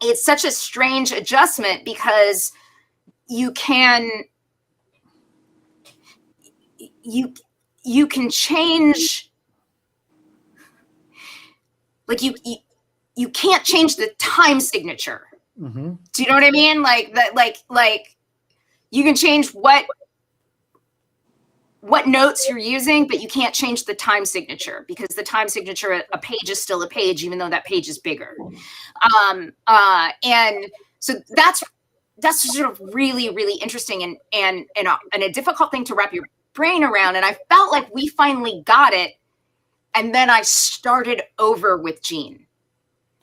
It's such a strange adjustment because you can change, like you can't change the time signature. Mm-hmm. Do you know what I mean? Like that, like you can change what notes you're using, but you can't change the time signature, because the time signature, a page is still a page, even though that page is bigger. And so that's sort of really, really interesting and a difficult thing to wrap your brain around. And I felt like we finally got it. And then I started over with Jean.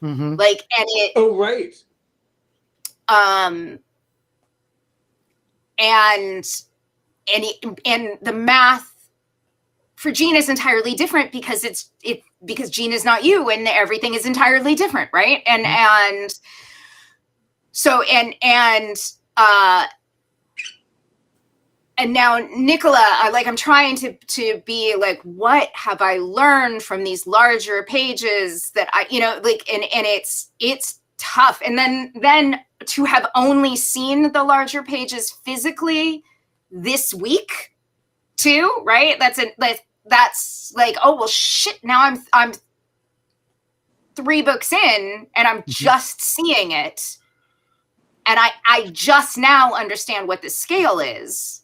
Mm-hmm. Like, and it. Oh, right. And the math for Jean is entirely different because because Jean is not you, and everything is entirely different, right? And so and now Nicola, I'm trying to be like, what have I learned from these larger pages that I, and it's tough. And then to have only seen the larger pages physically this week too, right? That's like, oh well, shit. Now 3 books in and I'm just seeing it. And I just now understand what the scale is.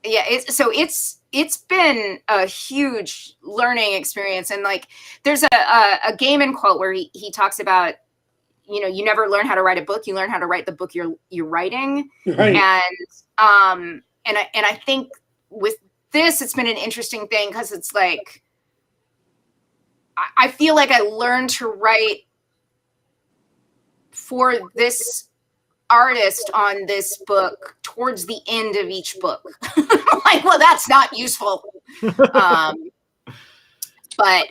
Yeah, it's been a huge learning experience. And like, there's a Gaiman quote where he talks about, you never learn how to write a book, you learn how to write the book you're writing. Right. And I think with this, it's been an interesting thing because it's like, I feel like I learned to write for this artist on this book towards the end of each book. Like, well, that's not useful. But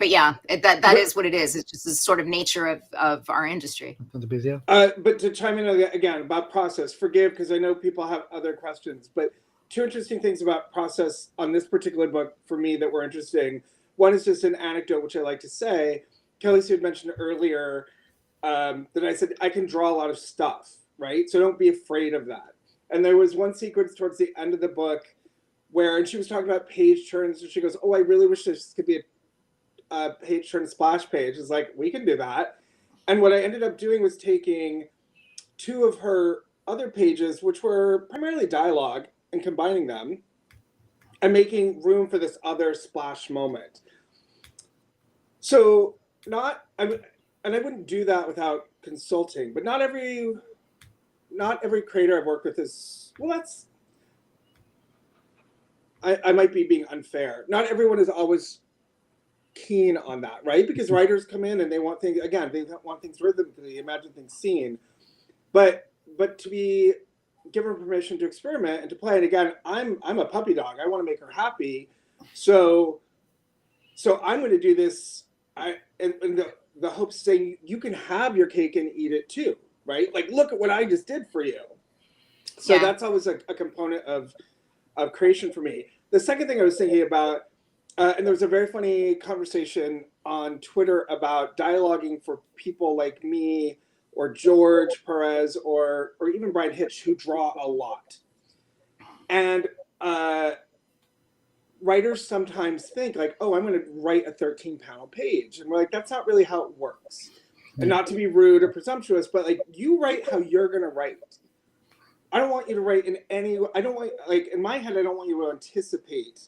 yeah, that is what it is. It's just the sort of nature of our industry. But to chime in again about process, forgive, because I know people have other questions, but 2 interesting things about process on this particular book for me that were interesting. One is just an anecdote, which I like to say. Kelly Sue had mentioned earlier that I said I can draw a lot of stuff, right? So don't be afraid of that. And there was one sequence towards the end of the book where, and she was talking about page turns, and she goes, "Oh, I really wish this could be a page turn splash page." It's like, we can do that. And what I ended up doing was taking 2 of her other pages, which were primarily dialogue, and combining them and making room for this other splash moment. So and I wouldn't do that without consulting, but not every creator I've worked with is, well, that's, I might be being unfair. Not everyone is always keen on that, right? Because writers come in and they want things, again, they want things rhythmically, imagine things seen. But to be given permission to experiment and to play, and again, I'm a puppy dog. I want to make her happy. So I'm going to do this, and the hope saying you can have your cake and eat it too, right? Like, look at what I just did for you. So that's always a component of creation for me. The second thing I was thinking about, and there was a very funny conversation on Twitter about dialoguing for people like me or George Perez or even Brian Hitch, who draw a lot. And writers sometimes think like, oh, I'm going to write a 13-panel page. And we're like, that's not really how it works. And not to be rude or presumptuous, but like, you write how you're going to write. I don't want you to write in my head, I don't want you to anticipate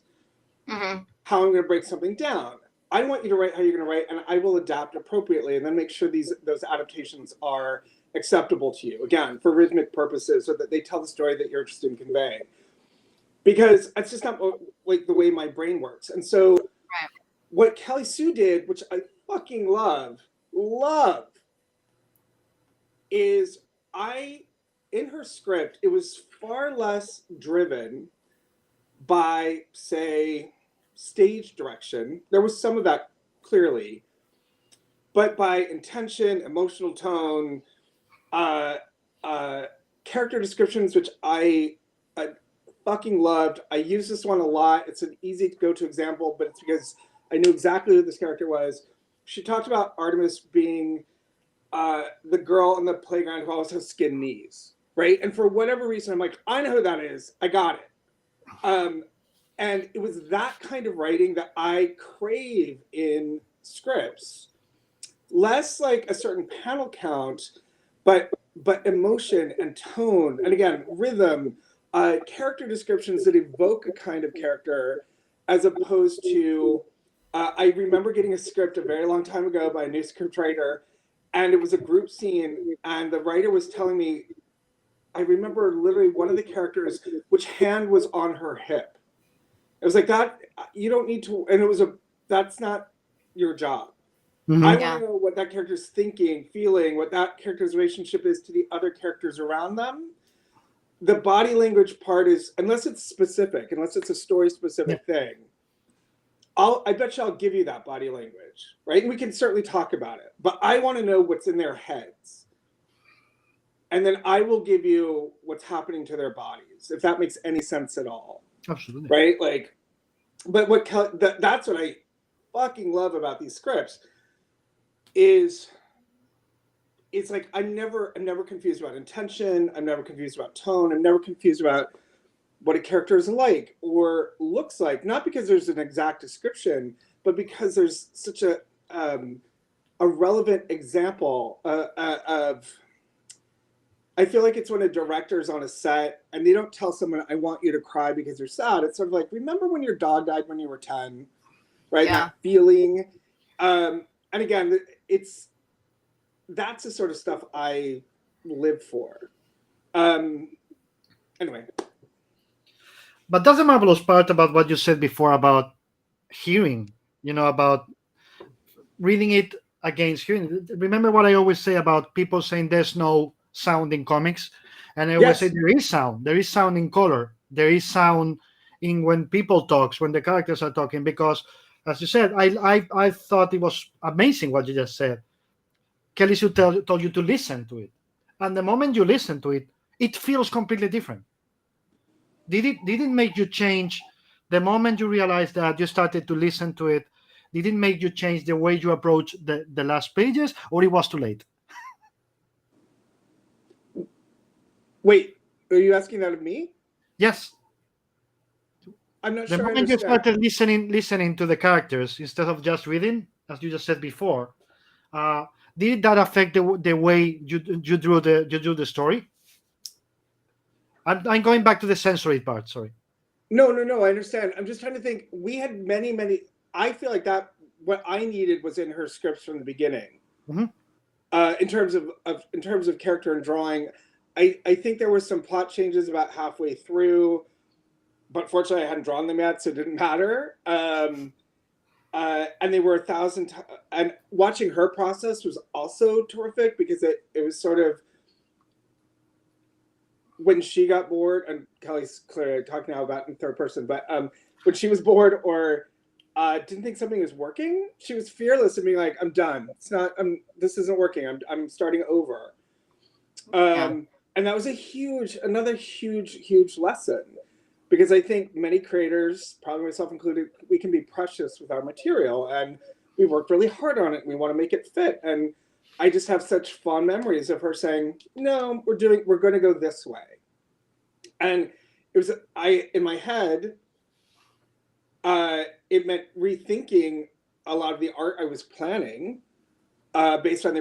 how I'm going to break something down. I want you to write how you're going to write, and I will adapt appropriately and then make sure those adaptations are acceptable to you, again, for rhythmic purposes, so that they tell the story that you're interested in conveying. Because it's just not like the way my brain works. And so what Kelly Sue did, which I fucking love, is in her script, it was far less driven by, say, stage direction. There was some of that, clearly, but by intention, emotional tone, character descriptions, which I fucking loved. I use this one a lot. It's an easy to go-to example, but it's because I knew exactly who this character was. She talked about Artemis being the girl on the playground who always has skin knees, right? And for whatever reason, I'm like, I know who that is. I got it. And it was that kind of writing that I crave in scripts. Less like a certain panel count, but emotion and tone, and again, rhythm, character descriptions that evoke a kind of character, as opposed to, I remember getting a script a very long time ago by a new script writer, and it was a group scene, and the writer was telling me, I remember literally one of the characters, which hand was on her hip. It was like, that, you don't need to, and it was that's not your job. I want to know what that character's thinking, feeling, what that character's relationship is to the other characters around them. The body language part is, unless it's specific, unless it's a story specific thing, I bet you I'll give you that body language, right? And we can certainly talk about it, but I want to know what's in their heads. And then I will give you what's happening to their bodies, if that makes any sense at all. Absolutely. Right? Like, but that's what I fucking love about these scripts is, it's like, I'm never confused about intention. I'm never confused about tone. I'm never confused about what a character is like or looks like. Not because there's an exact description, but because there's such a relevant example of. I feel like it's when a director's on a set and they don't tell someone, I want you to cry because you're sad. It's sort of like, remember when your dog died when you were 10, right? Yeah. That feeling. And again, that's the sort of stuff I live for. Anyway. But that's the marvelous part about what you said before about hearing, about reading it against hearing. Remember what I always say about people saying there's no sound in comics? And I always say there is sound. There is sound in color. There is sound in when people talks, when the characters are talking. Because, as you said, I thought it was amazing what you just said. Kelly Sue told you to listen to it. And the moment you listen to it, it feels completely different. Did it make you change the moment you realized that you started to listen to it? Did it make you change the way you approach the last pages, or it was too late? Wait, are you asking that of me? Yes. I'm not The sure I moment you understand. started listening to the characters instead of just reading, as you just said before, did that affect the way you drew the story? I'm going back to the sensory part. Sorry. No, I understand. I'm just trying to think. We had many. I feel like that what I needed was in her scripts from the beginning. Mm-hmm. In terms of character and drawing, I think there were some plot changes about halfway through, but fortunately I hadn't drawn them yet, so it didn't matter. And they were 1,000. And watching her process was also terrific because it was sort of when she got bored, and Kelly's clearly talking now about in third person, but when she was bored or didn't think something was working, she was fearless and being like, "I'm done. It's not. This isn't working. I'm starting over." And that was another huge lesson, because I think many creators, probably myself included, we can be precious with our material, and we worked really hard on it. And we want to make it fit, and I just have such fond memories of her saying, "No, we're going to go this way," and it was in my head. It meant rethinking a lot of the art I was planning based on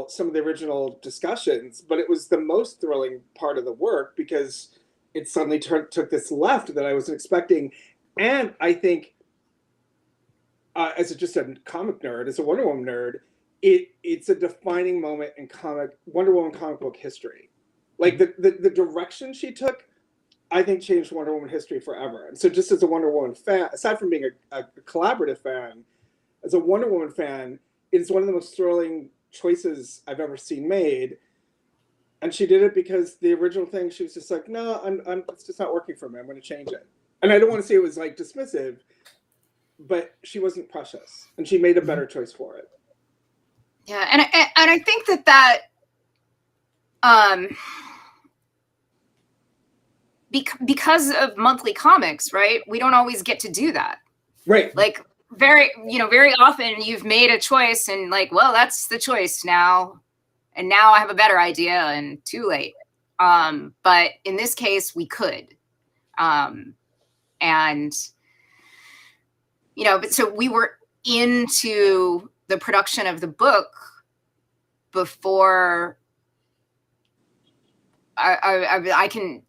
some of the original discussions. But it was the most thrilling part of the work because it suddenly took this left that I wasn't expecting. And I think, as just a comic nerd, as a Wonder Woman nerd, it's a defining moment in Wonder Woman comic book history. Like the direction she took, I think, changed Wonder Woman history forever. And so just as a Wonder Woman fan, aside from being a collaborative fan, as a Wonder Woman fan, it's one of the most thrilling choices I've ever seen made. And she did it because the original thing, she was just like, no, it's just not working for me. I'm going to change it. And I don't want to say it was like dismissive, but she wasn't precious, and she made a better choice for it. Yeah, and I think that because of monthly comics, right? We don't always get to do that. Right. Like very often you've made a choice and like, well, that's the choice now. And now I have a better idea and too late. But in this case we could. And but so we were into the production of the book before I can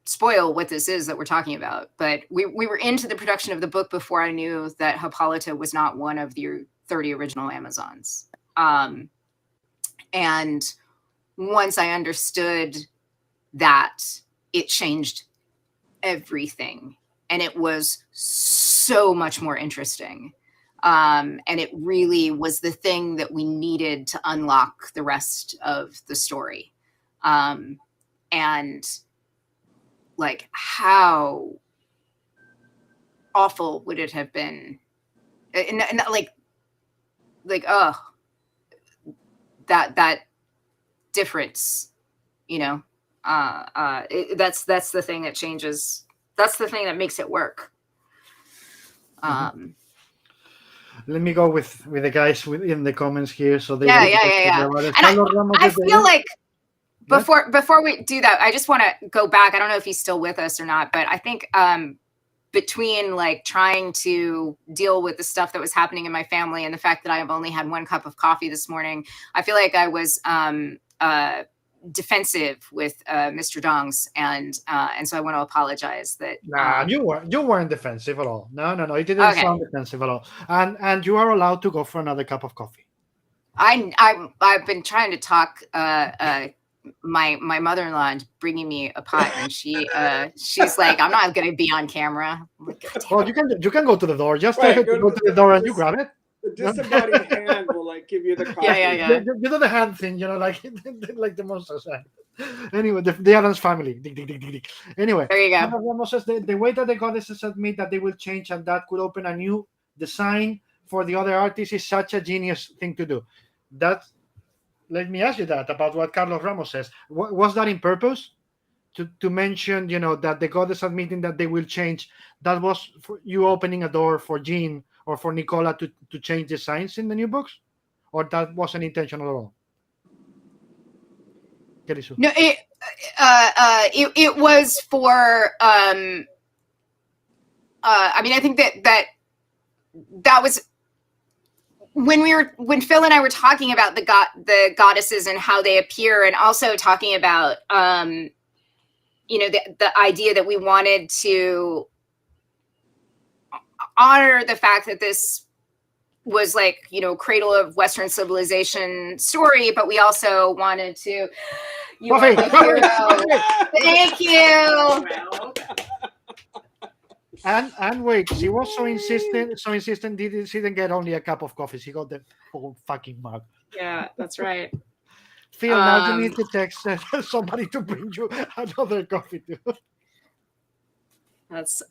spoil what this is that we're talking about, but we were into the production of the book before I knew that Hippolyta was not one of the 30 original Amazons. And once I understood that, it changed everything. And it was so much more interesting. And it really was the thing that we needed to unlock the rest of the story. And like, how awful would it have been? And that difference, that's the thing that changes. That's the thing that makes it work. Let me go with the guys in the comments here. So they yeah. And I feel like before we do that, I just want to go back. I don't know if he's still with us or not, but I think between like trying to deal with the stuff that was happening in my family and the fact that I have only had 1 cup of coffee this morning, I feel like I was defensive with Mr. Dongs, and so I want to apologize that. Nah, you weren't defensive at all. No, it didn't sound defensive at all. And you are allowed to go for another cup of coffee. I've been trying to talk my mother-in-law into bringing me a pot, and she's like, I'm not going to be on camera. Like, well, you can go to the door. Just go to the door and you grab it. The disembodied hand will like give you the coffee. Yeah. You know the hand thing, like the monsters. Anyway, the Adams family. Anyway, there you go. Ramos says the way that the goddesses admit that they will change and that could open a new design for the other artists is such a genius thing to do. Let me ask you that about what Carlos Ramos says. Was that in purpose to mention, that the goddess admitting that they will change? That was for you opening a door for Jean or for Nicola to change designs in the new books, or that wasn't intentional at all? No, it was for. I mean, I think that was when Phil and I were talking about the goddesses and how they appear, and also talking about the idea that we wanted to honor the fact that this was like, cradle of Western civilization story, but we also wanted to. Thank you. And wait, she was so insistent. She didn't get only a cup of coffee. She got the whole fucking mug. Yeah, that's right. Phil, now you need to text somebody to bring you another coffee too. That's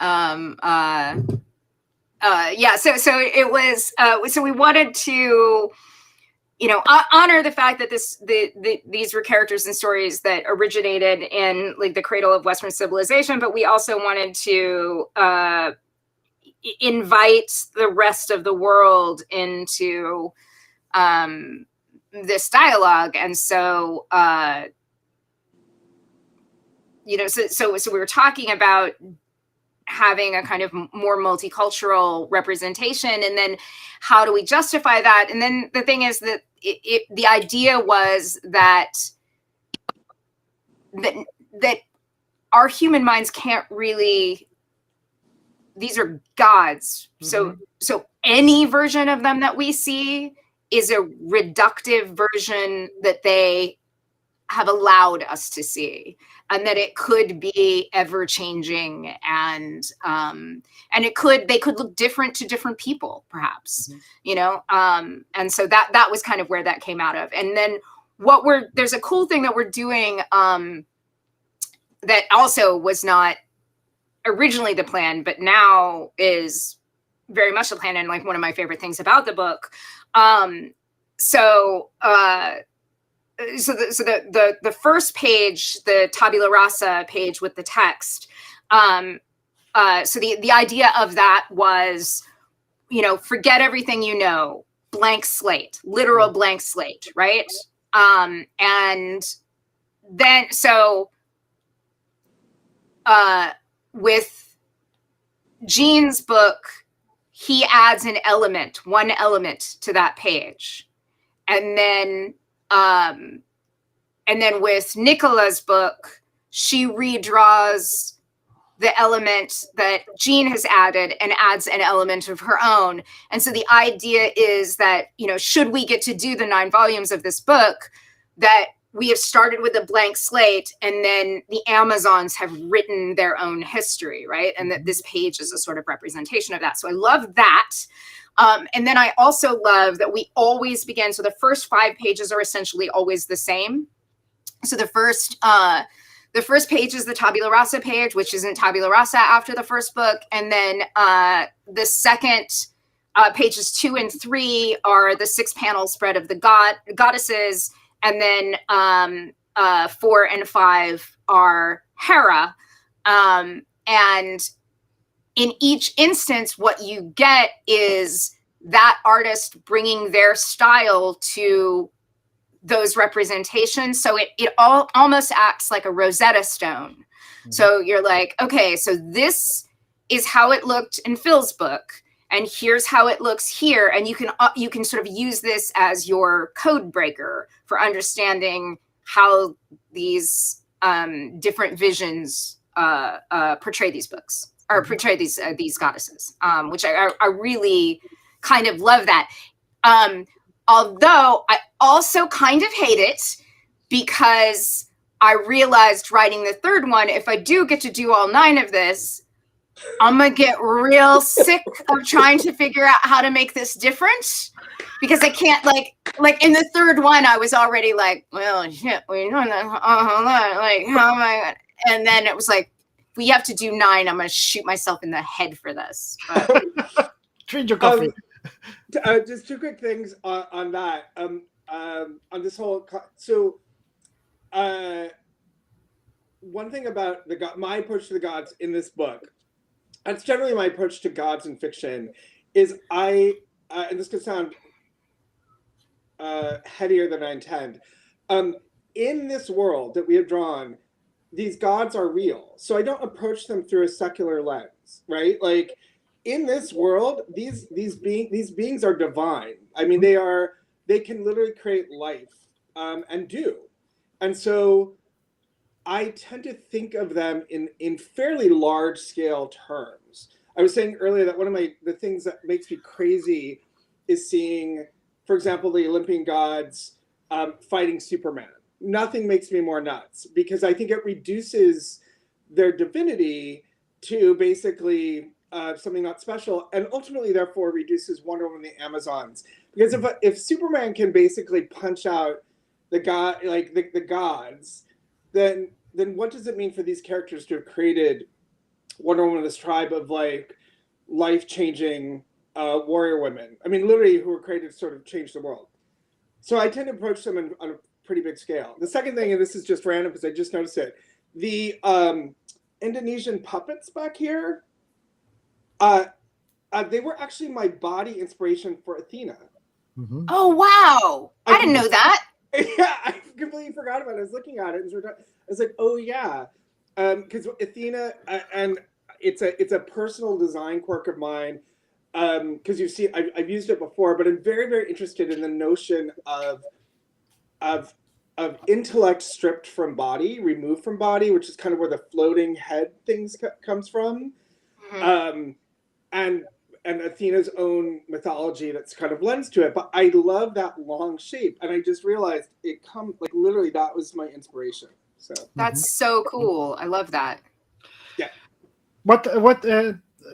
yeah. So it was. So we wanted to, honor the fact that these were characters and stories that originated in like the cradle of Western civilization, but we also wanted to invite the rest of the world into this dialogue. And so, so we were talking about having a kind of more multicultural representation, and then how do we justify that? And then the thing is that the idea was that our human minds can't really, these are gods. Mm-hmm. So any version of them that we see is a reductive version that they have allowed us to see, and that it could be ever changing, and they could look different to different people, perhaps, mm-hmm. And so that was kind of where that came out of. And then there's a cool thing that we're doing that also was not originally the plan, but now is very much the plan, and like one of my favorite things about the book. So the first page, the tabula rasa page with the text. So the idea of that was, forget everything blank slate, literal blank slate, right? And then with Jean's book, he adds one element to that page, and then with Nicola's book, she redraws the element that Jean has added and adds an element of her own. And so the idea is that, should we get to do the 9 volumes of this book, that we have started with a blank slate, and then the Amazons have written their own history, right? And that this page is a sort of representation of that. So I love that. And then I also love that we always begin. So the first 5 pages are essentially always the same. So the first page is the tabula rasa page, which isn't tabula rasa after the first book. And then the second pages 2 and 3 are the 6-panel spread of the goddesses. And then 4 and 5 are Hera. And in each instance, what you get is that artist bringing their style to those representations. So it almost acts like a Rosetta Stone. Mm-hmm. So you're like, okay, so this is how it looked in Phil's book, and here's how it looks here, and you can sort of use this as your code breaker for understanding how these different visions portray these books or portray these goddesses, which I really kind of love that. Although I also kind of hate it, because I realized writing the third one, if I do get to do all 9 of this, I'm gonna get real sick of trying to figure out how to make this different, because I can't like in the third one I was already like, well shit, we know that, like how am I? And then it was like, we have to do 9. I'm gonna shoot myself in the head for this. But Drink your coffee. Just 2 quick things on that. On this whole one thing about my approach to the gods in this book, that's generally my approach to gods in fiction, is and this could sound headier than I intend. In this world that we have drawn, these gods are real. So I don't approach them through a secular lens, right? Like, in this world, these beings are divine. I mean, they can literally create life, and do. And so I tend to think of them in fairly large scale terms. I was saying earlier that one of the things that makes me crazy is seeing, for example, the Olympian gods fighting Superman. Nothing makes me more nuts, because I think it reduces their divinity to basically something not special, and ultimately therefore reduces Wonder Woman and the Amazons. Because if Superman can basically punch out the gods, then what does it mean for these characters to have created Wonder Woman, this tribe of like life-changing warrior women? I mean, literally, who were created to sort of change the world. So I tend to approach them on a pretty big scale. The second thing, and this is just random because I just noticed it, the Indonesian puppets back here, they were actually my body inspiration for Athena. Mm-hmm. oh wow, I didn't know that. Yeah, I completely forgot about it. I was looking at it and I was like, oh yeah, because Athena, and it's a personal design quirk of mine, because you see, I've used it before, but I'm very, very interested in the notion of intellect stripped from body, removed from body, which is kind of where the floating head things comes from, and Athena's own mythology that's kind of lends to it. But I love that long shape, and I just realized it literally that was my inspiration. So That's so cool. I love that. yeah.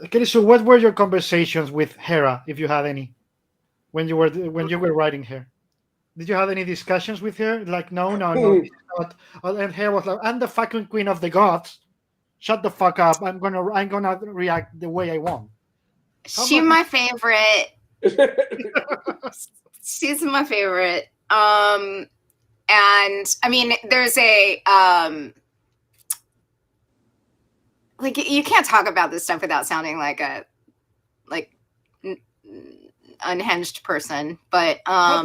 Okay, so what were your conversations with Hera, if you had any, when you were writing her? Did you have any discussions with her? Like, no, this is not. And Hera was like, "I'm the fucking queen of the gods. Shut the fuck up. I'm gonna react the way I want." She's my favorite. She's my favorite. And I mean, there's a like, you can't talk about this stuff without sounding like a unhinged person, but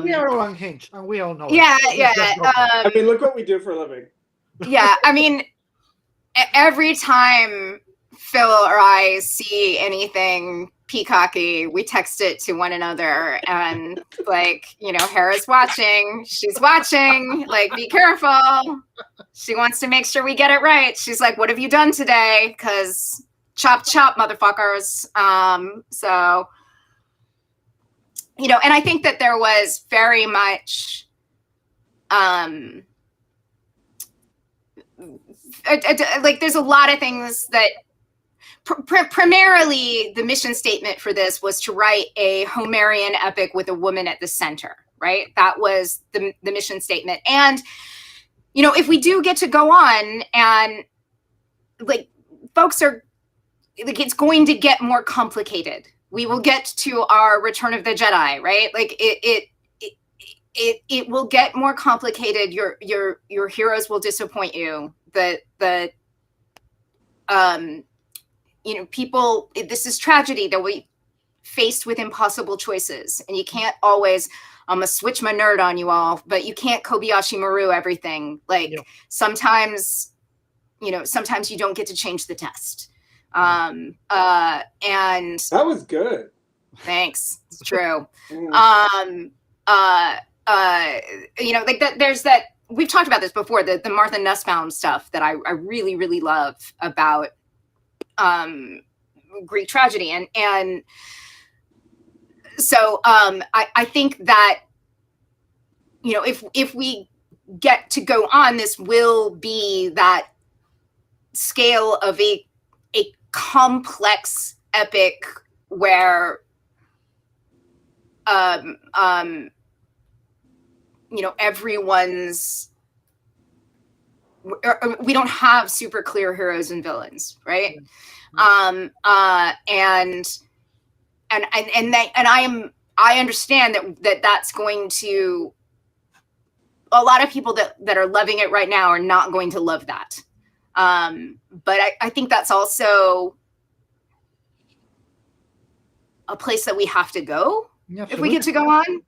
we are all unhinged, and we all know yeah, it. yeah. I mean, look what we do for a living. Yeah, I mean, every time Phil or I see anything peacocky, we text it to one another, and like, Hera's watching, she's watching, like, be careful. She wants to make sure we get it right. She's like, what have you done today? Because chop, motherfuckers. So, and I think that there was very much, like, there's a lot of things that primarily the mission statement for this was to write a Homerian epic with a woman at the center, right? That was the mission statement. And, if we do get to go on, and like, folks are like, it's going to get more complicated. We will get to our Return of the Jedi, right? Like, it will get more complicated. Your heroes will disappoint you. People, this is tragedy. They'll be faced with impossible choices, and you can't always, I'm gonna switch my nerd on you all, but you can't Kobayashi Maru everything. Like, sometimes you don't get to change the test. And That was good. thanks. It's true. Mm. Like that, there's that, we've talked about this before, the Martha Nussbaum stuff that I really, really love about Greek tragedy. And so I think that, if we get to go on, this will be that scale of a complex epic where everyone's, we don't have super clear heroes and villains, right? And I understand that's going to, a lot of people that are loving it right now are not going to love that. But I think that's also a place that we have to go. Yeah, if we get to go on,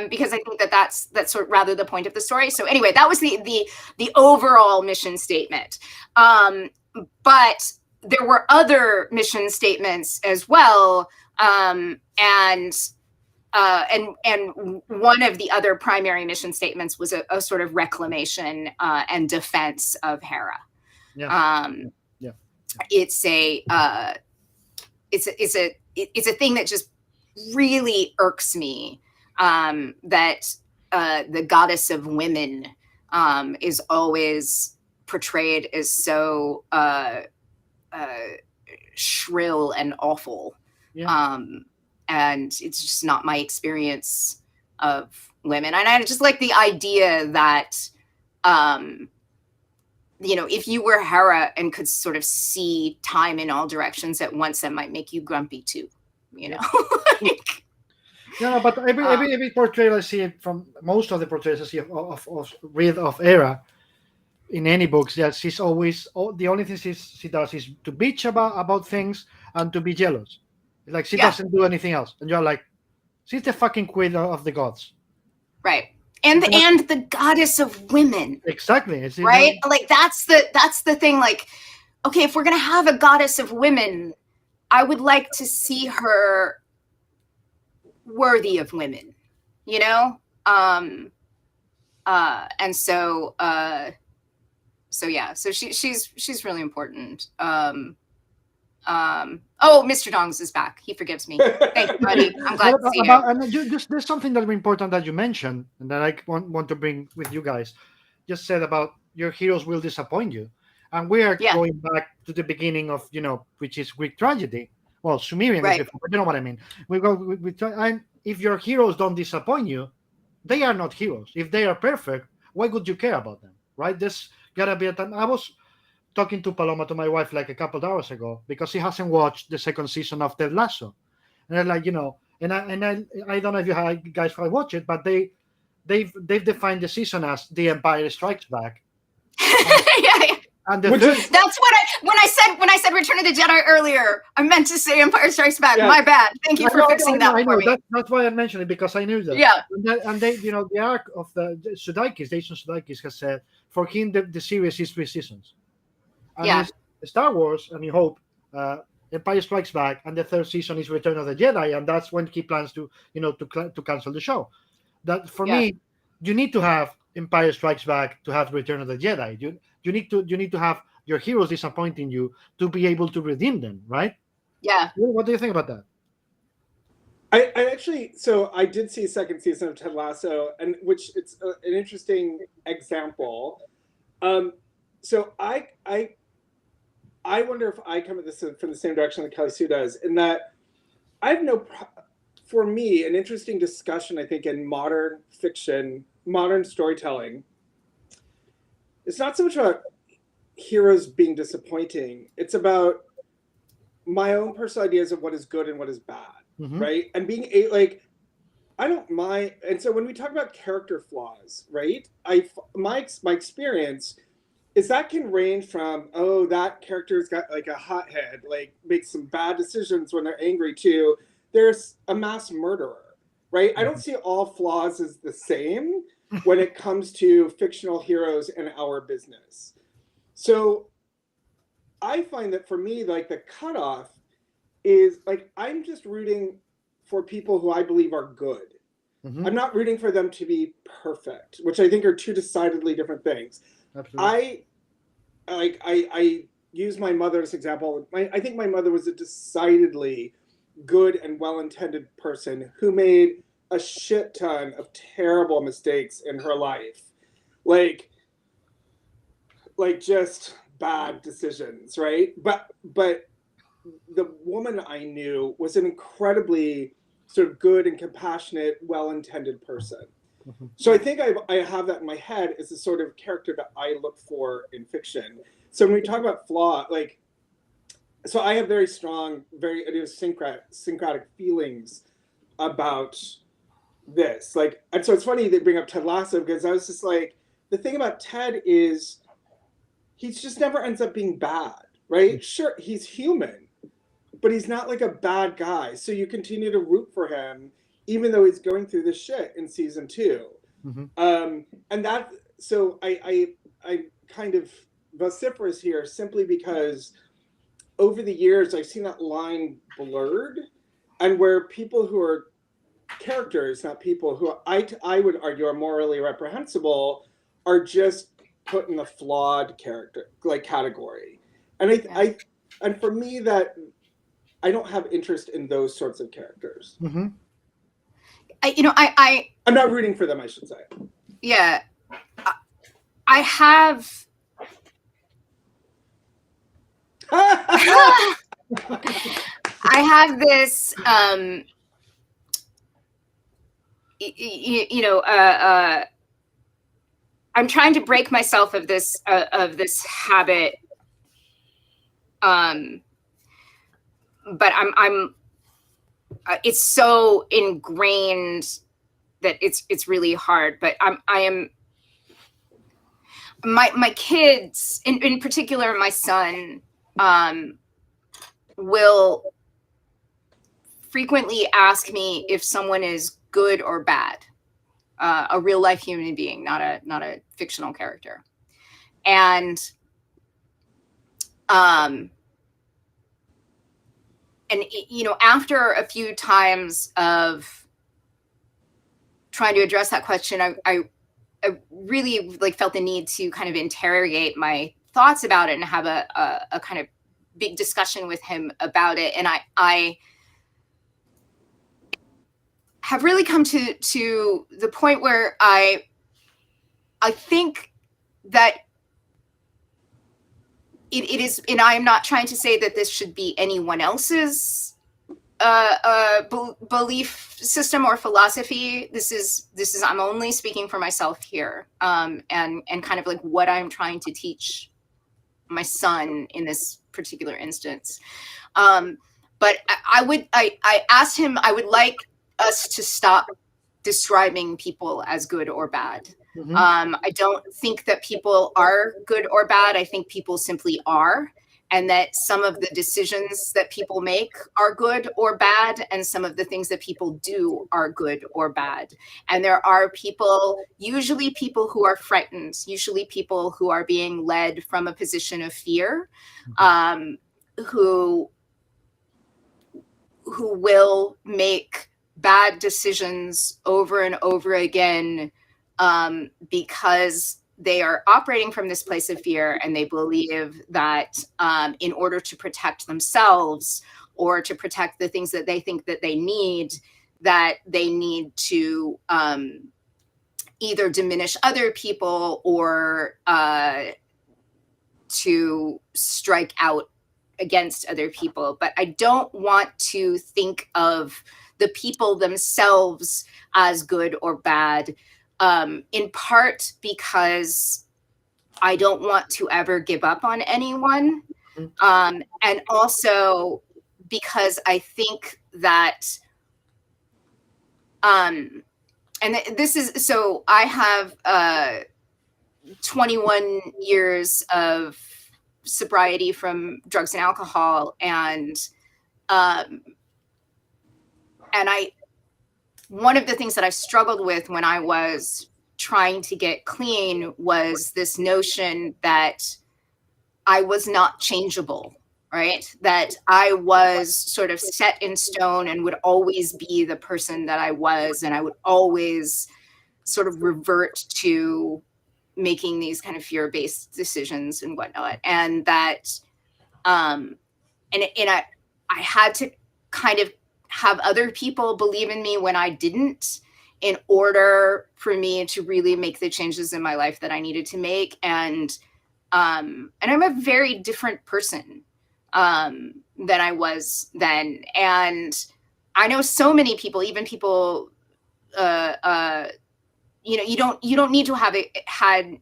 because I think that's sort of rather the point of the story. So anyway, that was the overall mission statement. But there were other mission statements as well, and one of the other primary mission statements was a sort of reclamation and defense of Hera. Yeah. It's a thing that just really irks me, that the goddess of women is always portrayed as so shrill and awful. Yeah. And it's just not my experience of women. And I just like the idea that, if you were Hera and could sort of see time in all directions at once, that might make you grumpy too, like, Yeah, but every portrayal I see from most of the portrayals I see of Hera in any books, that she's always, the only thing she does is to bitch about things and to be jealous. Like she doesn't do anything else, and you're like, she's the fucking queen of the gods, right? And the goddess of women, exactly. It's, right? Like that's the thing. Like, okay, if we're gonna have a goddess of women, I would like to see her worthy of women, and so yeah, so she's really important. Mr. Dongs is back. He forgives me. Thank you, buddy. I'm glad to see you. And there's something that's important that you mentioned and that I want to bring with you guys. Just said about your heroes will disappoint you, and we are going back to the beginning of which is Greek tragedy. Well, Sumerian, right. You know what I mean. We and if your heroes don't disappoint you, they are not heroes. If they are perfect, why would you care about them, right? There's gotta be a time. I was talking to Paloma, to my wife, like a couple of hours ago, because she hasn't watched the second season of Ted Lasso, and they're like, and I don't know if you guys have watched it, but they've defined the season as The Empire Strikes Back. Yeah. And that's what when I said Return of the Jedi earlier, I meant to say Empire Strikes Back. Yeah. My bad. Thank you for fixing that for me. That's why I mentioned it, because I knew that. Yeah. And they, the arc of the Sudeikis, Jason Sudeikis has said for him the series is 3 seasons. And Star Wars, and you hope, Empire Strikes Back, and the 3rd season is Return of the Jedi, and that's when he plans to to cancel the show. That for me, you need to have Empire Strikes Back to have Return of the Jedi. You need to have your heroes disappointing you to be able to redeem them, right? Yeah. What do you think about that? I actually, so I did see 2nd season of Ted Lasso, and which it's an interesting example. So I wonder if I come at this from the same direction that Kelly Sue does, in that I have for me, an interesting discussion, I think, in modern fiction, modern storytelling. It's not so much about heroes being disappointing. It's about my own personal ideas of what is good and what is bad, right? And being I don't mind. And so when we talk about character flaws, right? My experience is that can range from, that character's got like a hothead, like makes some bad decisions when they're angry, to there's a mass murderer, right? I don't see all flaws as the same when it comes to fictional heroes and our business. So I find that for me, like the cutoff is like I'm just rooting for people who I believe are good. Mhm. I'm not rooting for them to be perfect, which I think are two decidedly different things. Absolutely. I use my mother's example. I think my mother was a decidedly good and well-intended person who made a shit ton of terrible mistakes in her life. Like just bad decisions, right? But the woman I knew was an incredibly sort of good and compassionate, well-intended person. Mhm. So I think I have that in my head as the sort of character that I look for in fiction. So when we talk about flaw, like, so I have very strong, very idiosyncratic feelings about this. Like, and so it's funny they bring up Ted Lasso because I was just like, the thing about Ted is he just never ends up being bad, right? Sure, he's human, but he's not like a bad guy. So you continue to root for him, even though he's going through this shit in season 2. Mhm. And that, so I kind of vociferous here simply because over the years I've seen that line blurred, and where people who are characters, not people who I would argue are morally reprehensible, are just put in the flawed character like category. And and for me that I don't have interest in those sorts of characters. Mhm. I'm not rooting for them, I should say. Yeah, I have. I have this, I'm trying to break myself of this habit, but I'm it's so ingrained that it's really hard. But I am my kids, in particular, my son, will frequently ask me if someone is good or bad, a real life human being, not a fictional character. And after a few times of trying to address that question, I really like felt the need to kind of interrogate my thoughts about it and have a kind of big discussion with him about it. And I have really come to the point where I think that it is, and I am not trying to say that this should be anyone else's belief system or philosophy. This is I'm only speaking for myself here, and kind of like what I'm trying to teach my son in this particular instance. But I asked him, I would like us to stop describing people as good or bad. Mhm. I don't think that people are good or bad. I think people simply are, and that some of the decisions that people make are good or bad, and some of the things that people do are good or bad. And there are people, usually people who are frightened, usually people who are being led from a position of fear, who will make bad decisions over and over again, because they are operating from this place of fear, and they believe that in order to protect themselves or to protect the things that they think that they need to either diminish other people or to strike out against other people. But I don't want to think of the people themselves as good or bad, in part because I don't want to ever give up on anyone, and also because I think that and this is, so I have 21 years of sobriety from drugs and alcohol, and one of the things that I struggled with when I was trying to get clean was this notion that I was not changeable, right? That I was sort of set in stone and would always be the person that I was, and I would always sort of revert to making these kind of fear-based decisions and whatnot. And that, and I had to kind of have other people believe in me when I didn't, in order for me to really make the changes in my life that I needed to make. And I'm a very different person than I was then. And I know so many people, even people, you know, you don't need to have had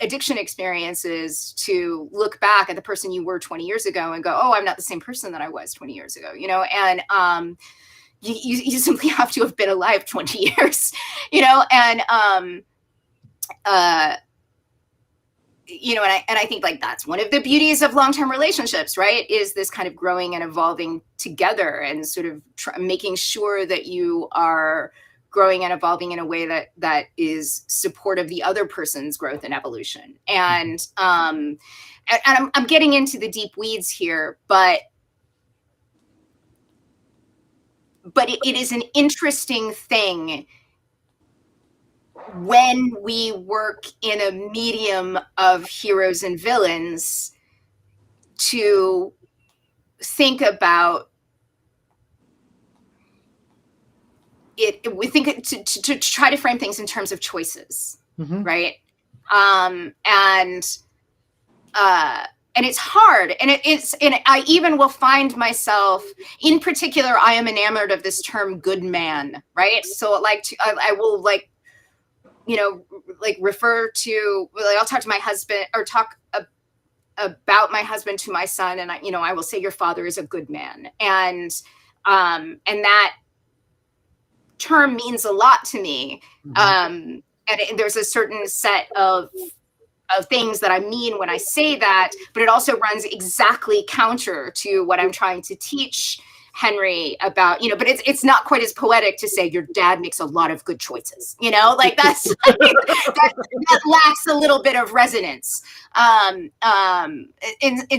addiction experiences to look back at the person you were 20 years ago and go, oh, I'm not the same person that I was 20 years ago, you know. And you simply have to have been alive 20 years, you know. And you know, and I think like that's one of the beauties of long-term relationships, right? Is this kind of growing and evolving together, and sort of making sure that you are growing and evolving in a way that is supportive of the other person's growth and evolution. And I'm getting into the deep weeds here, but it is an interesting thing when we work in a medium of heroes and villains to think about it. We think to try to frame things in terms of choices, right? And it's hard, and I even will find myself, in particular, I am enamored of this term "good man," right? So I will like, you know, like refer to, like, I'll talk to my husband or talk about my husband to my son, and I will say, your father is a good man, and that term means a lot to me. And there's a certain set of things that I mean when I say that, but it also runs exactly counter to what I'm trying to teach Henry about, you know, but it's not quite as poetic to say your dad makes a lot of good choices, you know, like that's that lacks a little bit of resonance. And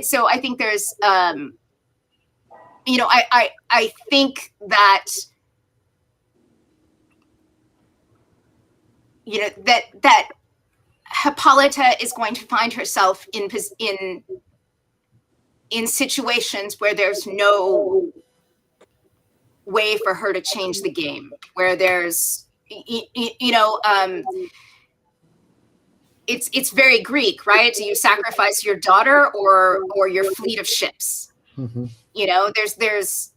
so I think there's, you know, I think that, you know, that Hippolyta is going to find herself in situations where there's no way for her to change the game, where there's, you know, it's very Greek, right? Do you sacrifice your daughter or your fleet of ships? You know, there's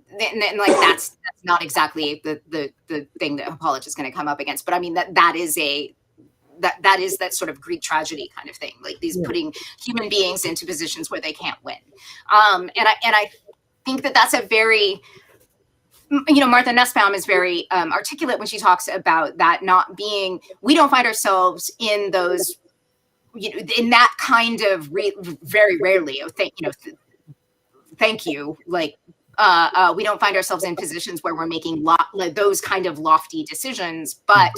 and like that's not exactly the thing that Hippolyta is going to come up against, but I mean that is that sort of Greek tragedy kind of thing, like these putting human beings into positions where they can't win. And I think that that's a very, you know, Martha Nussbaum is very articulate when she talks about that not being, we don't find ourselves in those, you know, in that kind of very rarely, thank you, like we don't find ourselves in positions where we're making like those kind of lofty decisions, but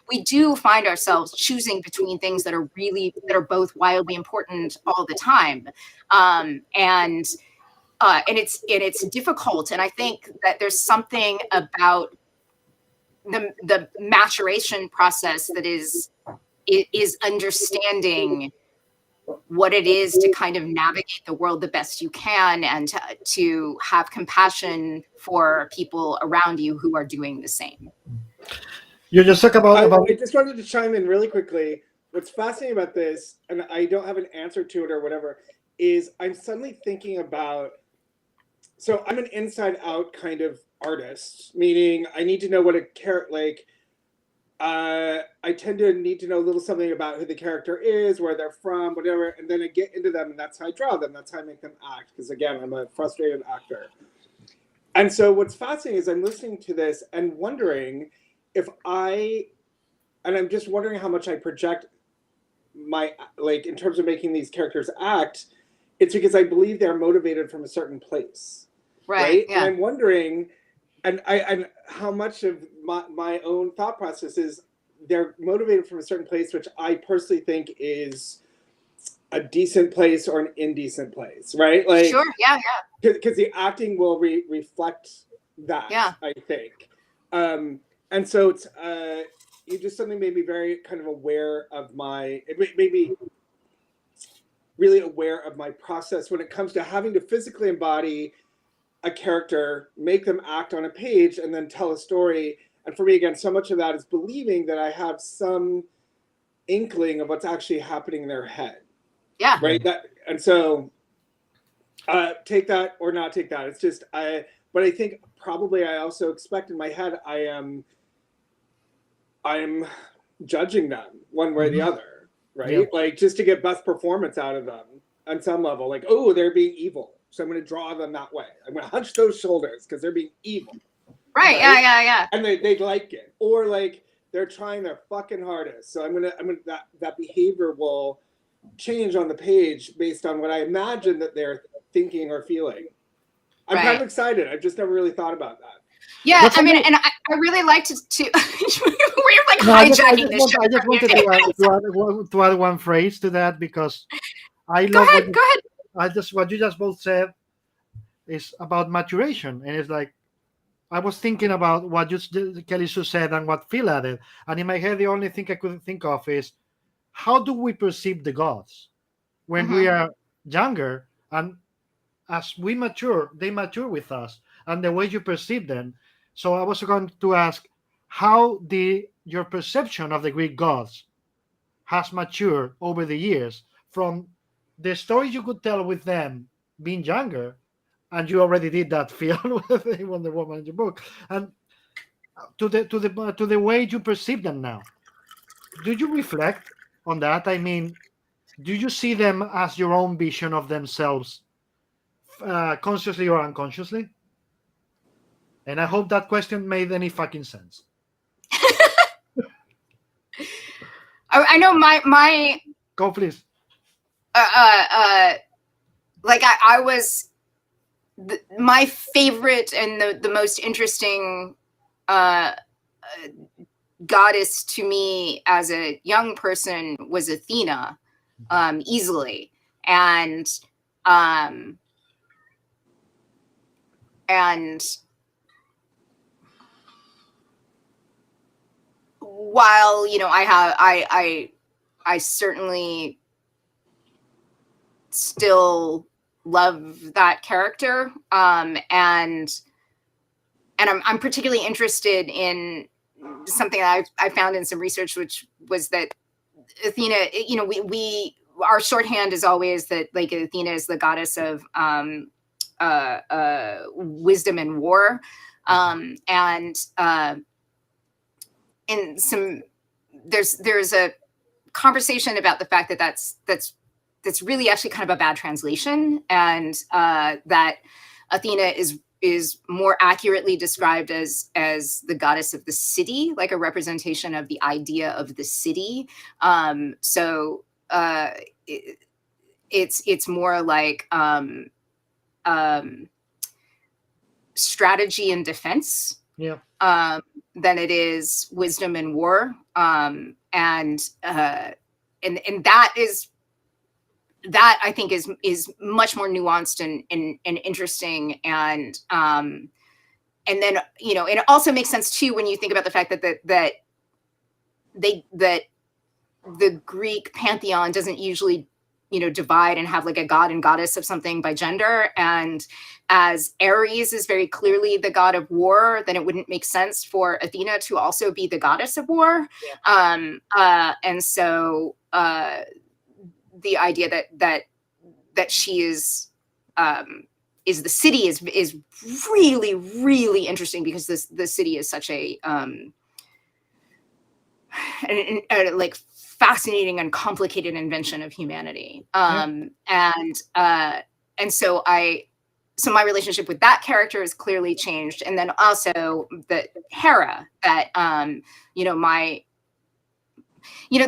we do find ourselves choosing between things that are both wildly important all the time. And it's difficult. And I think that there's something about the maturation process that is understanding what it is to kind of navigate the world the best you can, and to have compassion for people around you who are doing the same. You just talk about I just wanted to chime in really quickly. What's fascinating about this, and I don't have an answer to it or whatever, is I'm suddenly thinking about, so I'm an inside out kind of artist, meaning I need to know what a character, like, I tend to need to know a little something about who the character is, where they're from, whatever, and then I get into them, and that's how I draw them. That's how I make them act, because again, I'm a frustrated actor. And so what's fascinating is I'm listening to this and wondering if and I'm just wondering how much I project my, like, in terms of making these characters act, it's because I believe they're motivated from a certain place. Right? Yeah. And I'm wondering, and how much of my own thought process is they're motivated from a certain place, which I personally think is a decent place or an indecent place, right? Like, Sure. Yeah. because the acting will reflect that. Yeah. I think, and so it's you just suddenly made me very kind of aware of it made me really aware of my process when it comes to having to physically embody a character, make them act on a page, and then tell a story. And for me, again, so much of that is believing that I have some inkling of what's actually happening in their head. Yeah. Right. And so take that or not take that. It's just but I think probably I also expect in my head I'm judging them one way or the other, right? Yeah. Like just to get best performance out of them on some level. Like, oh, they're being evil, so I'm going to draw them that way. I'm going to hunch those shoulders because they're being evil. Right. Yeah. And they like it, or like they're trying their fucking hardest. So I'm gonna that behavior will change on the page based on what I imagine that they're thinking or feeling. I'm kind of excited. I've just never really thought about that. Yeah, I mean, and I really liked to we're like hijacking this. I just wanted to add one phrase to that because I Go love ahead. what you just both said is about maturation, and it's like I was thinking about what Kelly Sue said and what Phil added, and in my head the only thing I could think of is how do we perceive the gods when we are younger, and as we mature, they mature with us, and the way you perceive them. So I was going to ask, how your perception of the Greek gods has matured over the years from the stories you could tell with them being younger, and you already did that, Phil, with Wonder Woman in your book, and to the way you perceive them now. Do you reflect on that? I mean, do you see them as your own vision of themselves, consciously or unconsciously? And I hope that question made any fucking sense. I know my Go, please. Like I was my favorite and the most interesting goddess to me as a young person was Athena, easily, and while I certainly still love that character, and I'm particularly interested in something that I found in some research, which was that Athena, we our shorthand is always that like Athena is the goddess of wisdom and war, and in some there's a conversation about the fact that that's really actually kind of a bad translation, and that Athena is more accurately described as the goddess of the city, like a representation of the idea of the city. So it's more like strategy and defense, than it is wisdom and war. And that I think is much more nuanced and interesting, and then it also makes sense too when you think about the fact that the Greek pantheon doesn't usually divide and have like a god and goddess of something by gender, and as Ares is very clearly the god of war, then it wouldn't make sense for Athena to also be the goddess of war. And so the idea that she is the city is really, really interesting, because the city is such a like fascinating and complicated invention of humanity. And so my relationship with that character has clearly changed. And then also the Hera, that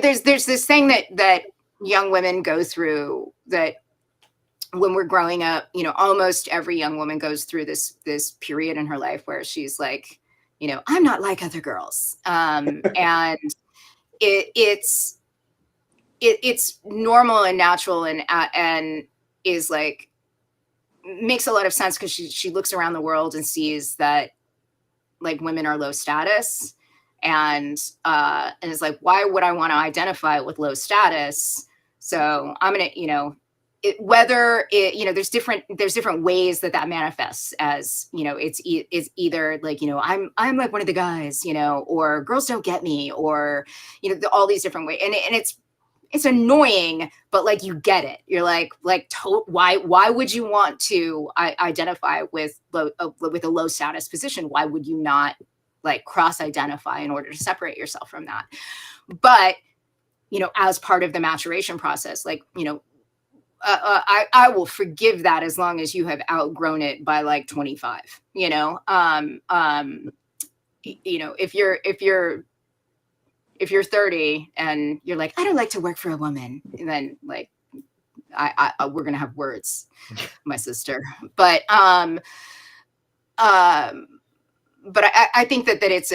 there's this thing that young women go through, that when we're growing up, almost every young woman goes through this period in her life where she's like, I'm not like other girls. And it's normal and natural and is like makes a lot of sense, because she looks around the world and sees that like women are low status, and is like, why would I want to identify with low status? So I'm gonna, there's different ways that manifests as, it's either like, I'm like one of the guys, or girls don't get me, or all these different ways, and it's annoying, but like you get it. You're like why would you want to identify with a low status position? Why would you not like cross-identify in order to separate yourself from that? But as part of the maturation process, like I will forgive that as long as you have outgrown it by like 25. If you're 30 and you're like, I don't like to work for a woman, and then like we're gonna have words, my sister. But I think that it's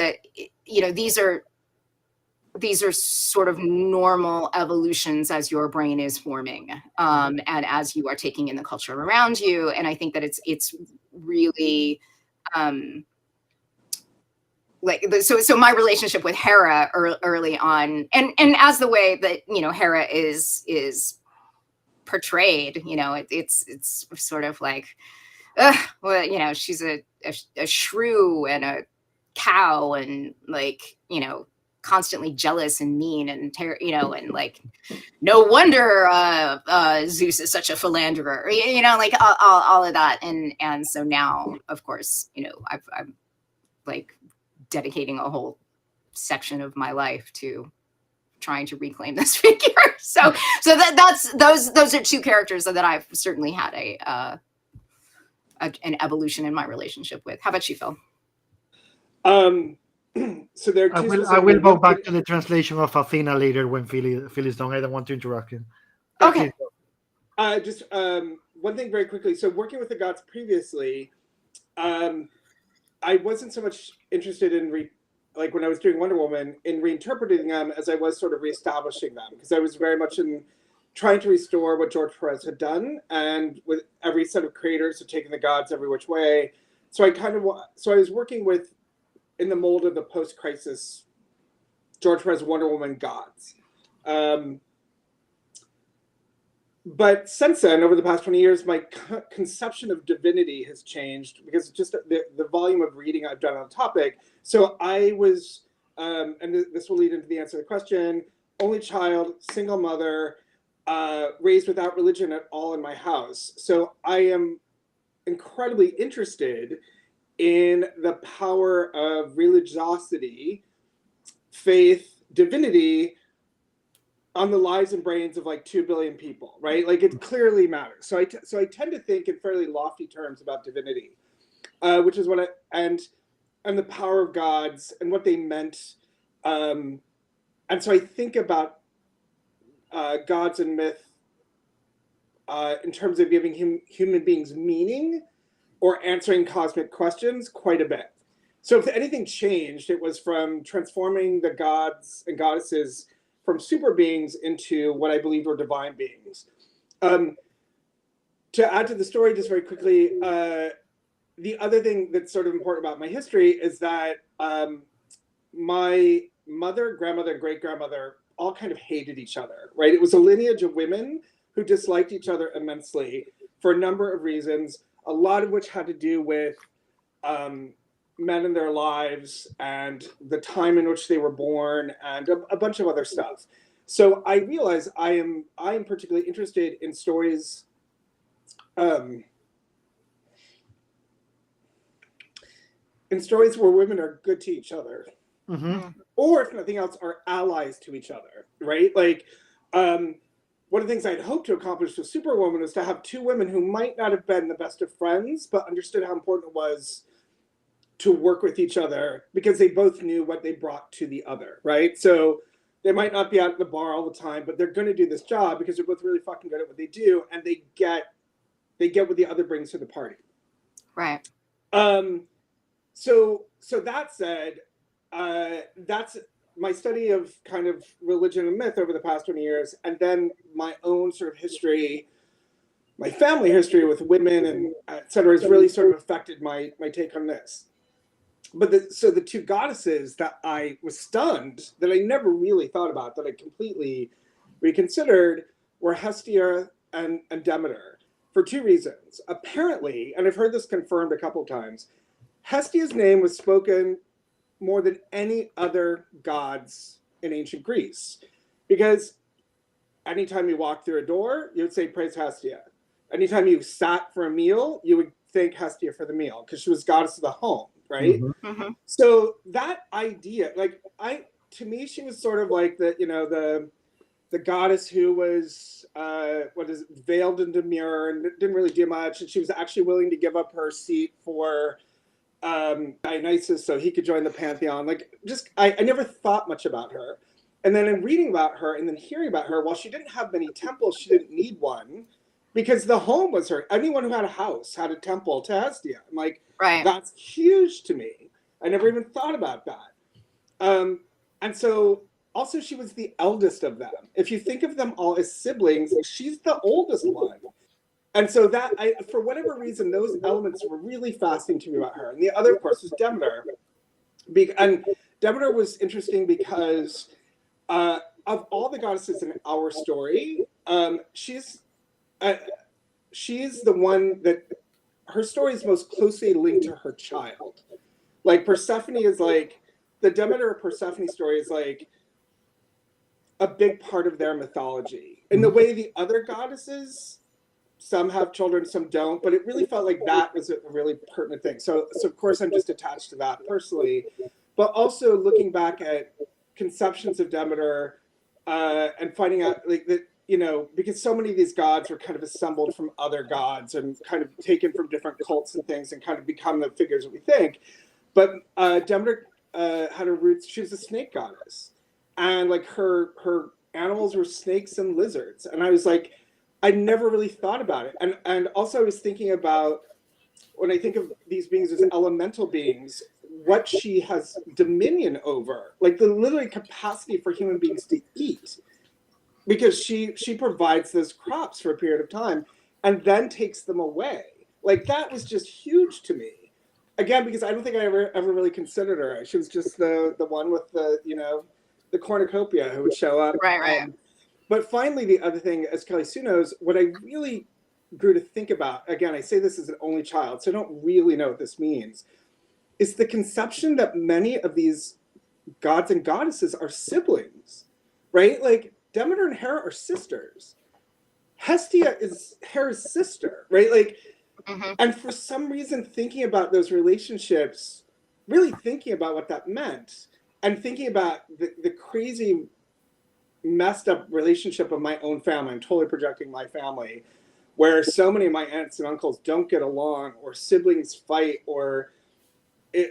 these are sort of normal evolutions as your brain is forming, and as you are taking in the culture around you. And I think that it's really so my relationship with Hera early on, and as the way that Hera is portrayed, it's sort of like, well, she's a shrew and a cow, and like constantly jealous and mean, and and like no wonder Zeus is such a philanderer, like all of that, and so now of course I'm like dedicating a whole section of my life to trying to reclaim this figure. So that's those are two characters that I've certainly had an evolution in my relationship with. How about you, Phil? So there are two. I will go back to the translation of Athena later when Phil is done. I don't want to interrupt him. Okay. Just one thing very quickly. So working with the gods previously, I wasn't so much interested in like when I was doing Wonder Woman in reinterpreting them as I was sort of reestablishing them, because I was very much in trying to restore what George Perez had done, and with every set of creators had taken the gods every which way. So I was working with in the mold of the post-crisis George Perez Wonder Woman gods. But since then, over the past 20 years, my conception of divinity has changed, because just the volume of reading I've done on the topic. So I was, and this will lead into the answer to the question, only child, single mother, raised without religion at all in my house. So I am incredibly interested in the power of religiosity, faith, divinity, on the lives and brains of like 2 billion people, right? Like it clearly matters. So I tend to think in fairly lofty terms about divinity, which is what and the power of gods and what they meant. And so I think about gods and myth in terms of giving human beings meaning or answering cosmic questions quite a bit. So if anything changed, it was from transforming the gods and goddesses from super beings into what I believe were divine beings. To add to the story just very quickly, the other thing that's sort of important about my history is that my mother, grandmother, great-grandmother all kind of hated each other, right? It was a lineage of women who disliked each other immensely for a number of reasons, a lot of which had to do with men in their lives and the time in which they were born and a bunch of other stuff. So I realize I am particularly interested in stories where women are good to each other, or if nothing else, are allies to each other, right? Like one of the things I'd hoped to accomplish with Superwoman was to have two women who might not have been the best of friends, but understood how important it was to work with each other because they both knew what they brought to the other, right? So they might not be out at the bar all the time, but they're going to do this job because they're both really fucking good at what they do, and they get what the other brings to the party. Right. So that said, that's my study of kind of religion and myth over the past 20 years, and then my own sort of history, my family history with women and et cetera, has really sort of affected my take on this. But so the two goddesses that I was stunned, that I never really thought about, that I completely reconsidered, were Hestia and Demeter, for two reasons. Apparently, and I've heard this confirmed a couple of times, Hestia's name was spoken more than any other gods in ancient Greece, because anytime you walked through a door, you would say praise Hestia. Anytime you sat for a meal, you would thank Hestia for the meal, because she was goddess of the home, right? Mhm. So that idea, like, to me, she was sort of like the goddess who was veiled and demure and didn't really do much, and she was actually willing to give up her seat for Dionysus so he could join the pantheon. Like, just I never thought much about her. And then in reading about her and then hearing about her, while she didn't have many temples, she didn't need one, because the home was her. Anyone who had a house had a temple to Hestia. I'm like, Right. that's huge to me. I never even thought about that. And so also she was the eldest of them. If you think of them all as siblings, she's the oldest one. And so that, for whatever reason, those elements were really fascinating to me about her. And the other, of course, was Demeter. And Demeter was interesting because of all the goddesses in our story, she's the one that her story is most closely linked to her child. Like, Persephone is like, the Demeter Persephone story is like a big part of their mythology. In the way the other goddesses, some have children, some don't, but it really felt like that was a really pertinent thing. So of course I'm just attached to that personally, but also looking back at conceptions of Demeter and finding out, like, that, you know, because so many of these gods were kind of assembled from other gods and kind of taken from different cults and things and kind of become the figures that we think. But Demeter had her roots, she was a snake goddess. And like her animals were snakes and lizards. And I was like, I never really thought about it. And also I was thinking about, when I think of these beings as elemental beings, what she has dominion over, like the literally capacity for human beings to eat, because she provides those crops for a period of time and then takes them away. Like, that was just huge to me. Again, because I don't think I ever really considered her. She was just the one with the, you know, the cornucopia who would show up. Right. But finally, the other thing, as Kelly Sue knows, what I really grew to think about, again, I say this as an only child, so I don't really know what this means, is the conception that many of these gods and goddesses are siblings, right? Like, Demeter and Hera are sisters. Hestia is Hera's sister, right? Like, and for some reason, thinking about those relationships, really thinking about what that meant, and thinking about the crazy, messed up relationship of my own family, I'm totally projecting my family, where so many of my aunts and uncles don't get along, or siblings fight, or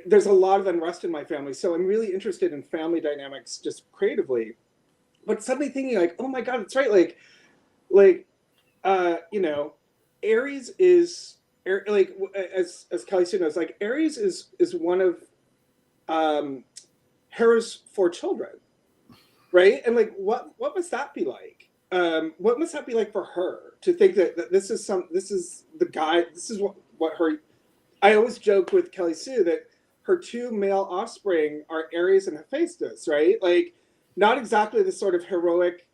there's a lot of unrest in my family. So I'm really interested in family dynamics just creatively. But suddenly thinking, like, oh my God, it's right. Like, you know, Aries is, like, as Kelly Sue knows, like, Aries is one of Hera's 4 children, right? And like, what must that be like? What must that be like for her to think that this is the guy, this is what her, I always joke with Kelly Sue that her 2 male offspring are Aries and Hephaestus, right? Like, not exactly the sort of heroic,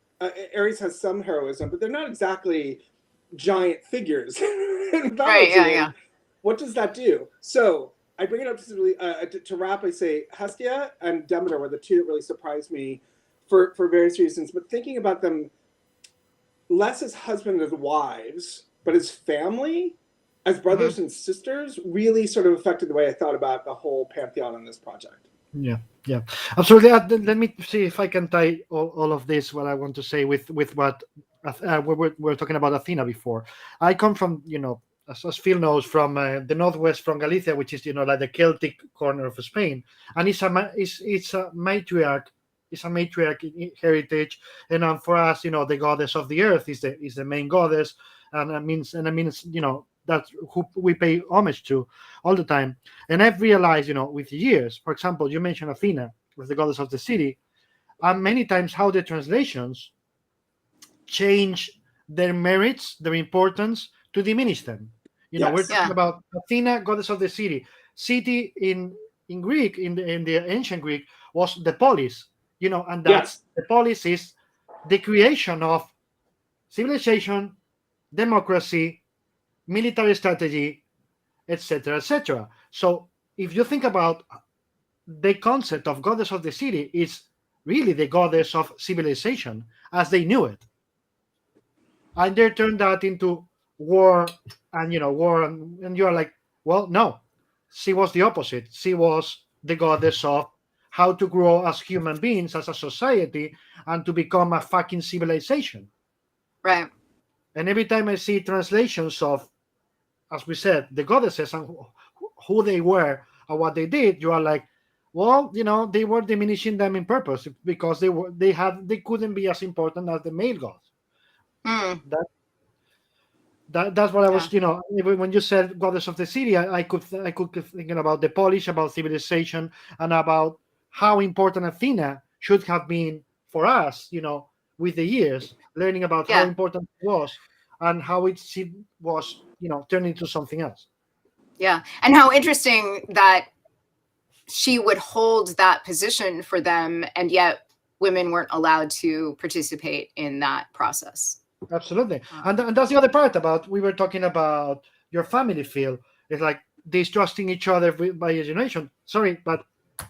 Aries has some heroism, but they're not exactly giant figures in mythology. Right, yeah. What does that do? So I bring it up to wrap. I say Hestia and Demeter were the 2 that really surprised me for various reasons, but thinking about them less as husband and wives, but as family, as brothers and sisters, really sort of affected the way I thought about the whole pantheon in this project. Yeah, absolutely. Let me see if I can tie all of this, what I want to say, with what we were talking about Athena before. I come from, you know, as Phil knows, from the northwest, from Galicia, which is, you know, like the Celtic corner of Spain, and it's a matriarch. It's a matriarch heritage, and for us, you know, the goddess of the earth is the main goddess, and it means, you know, that's who we pay homage to all the time. And I've realized, you know, with years, for example, you mentioned Athena was the goddess of the city. and many times how the translations change their merits, their importance, to diminish them. We're Yes. talking Yeah. about Athena, goddess of the city. City in Greek, in the ancient Greek, was the polis. And Yes. the polis is the creation of civilization, democracy, military strategy, etc., etc. So if you think about the concept of goddess of the city, is really the goddess of civilization as they knew it, and they turned that into war, and war, and you're like, well, no, she was the opposite. She was the goddess of how to grow as human beings, as a society, and to become a fucking civilization. Right. And every time I see translations of, as we said, the goddesses and who they were and what they did, you are like, well, they were diminishing them in purpose, because they couldn't be as important as the male gods. Mm. That's what I Yeah. was, even when you said goddess of the city, I could keep thinking about the polish, about civilization, and about how important Athena should have been for us, with the years, learning about how Yeah. important it was and how she was, turned into something else. Yeah. And how interesting that she would hold that position for them, and yet women weren't allowed to participate in that process. Absolutely. And that's the other part about, we were talking about your family feel. It's like distrusting each other by a generation. Sorry, but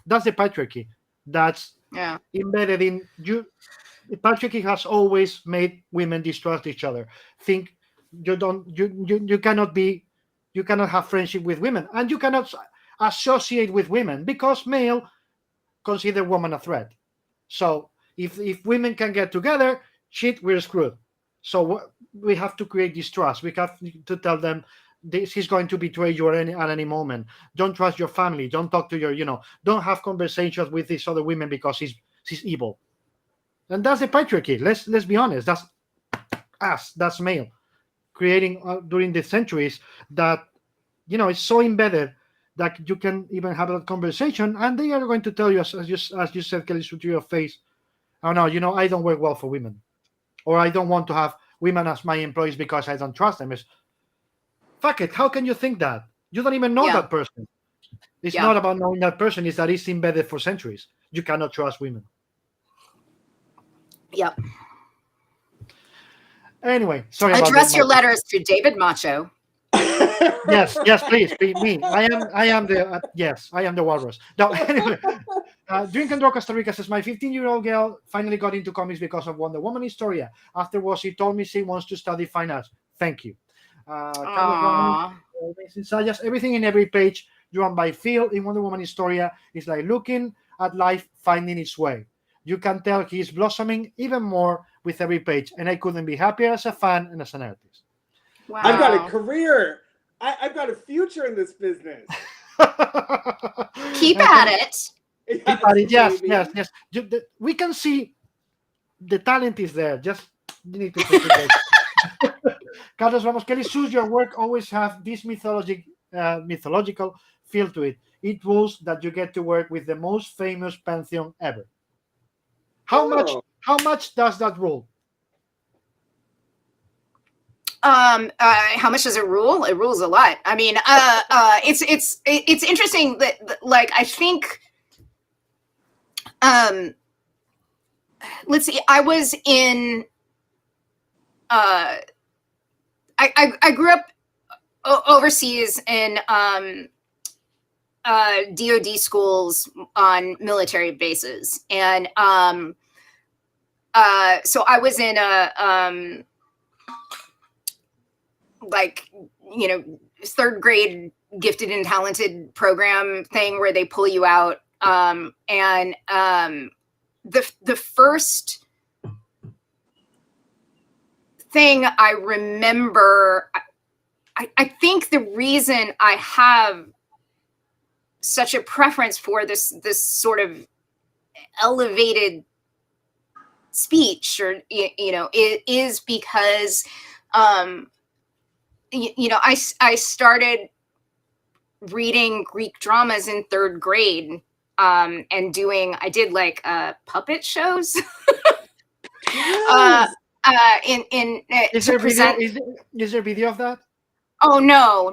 that's the patriarchy. That's Yeah. embedded in you. The patriarchy has always made women distrust each other. Think you cannot have friendship with women, and you cannot associate with women, because male consider woman a threat. So if women can get together, shit, we're screwed. So we have to create distrust. We have to tell them this is going to betray you at any moment. Don't trust your family. Don't talk to don't have conversations with these other women because she's evil. And that's the patriarchy. Let's be honest. That's us. That's male creating during the centuries that it's so embedded that you can even have a conversation, and they are going to tell you, as you said, Kelly, to your face, oh no, I don't work well for women, or I don't want to have women as my employees because I don't trust them. It's fuck it. How can you think that? You don't even know Yeah. that person. It's Yeah. not about knowing that person. It's that it's embedded for centuries. You cannot trust women. Yep. Anyway, sorry Address about your letters to David Macho. Yes, please, be me. I am the yes, I am the walrus. No, anyway, Drink and Draw Costa Rica says, my 15-year-old girl finally got into comics because of Wonder Woman Historia. Afterwards, she told me she wants to study fine arts. Thank you. Carlos Ramos, amazing Sayas. Everything in every page drawn by Phil in Wonder Woman Historia is like looking at life finding its way. You can tell he is blossoming even more with every page, and I couldn't be happier as a fan and as an artist. Wow. I've got a career. I've got a future in this business. Keep at it. Yes, baby. yes. We can see the talent is there. Just you need to put it there. Carlos Ramos, Kelly Sue, your work always have this mythological feel to it. It rules that you get to work with the most famous pantheon ever. How much does that rule? How much does it rule? It rules a lot. I mean, it's interesting that, like, I think, let's see, I was in, I grew up overseas in DoD schools on military bases, and so I was in a like, third grade gifted and talented program thing where they pull you out, and the first thing I remember, I think the reason I have such a preference for this sort of elevated speech, or it is because I started reading Greek dramas in third grade, and I did like puppet shows Yes. Is to there video? present. Is there video of that? Oh no.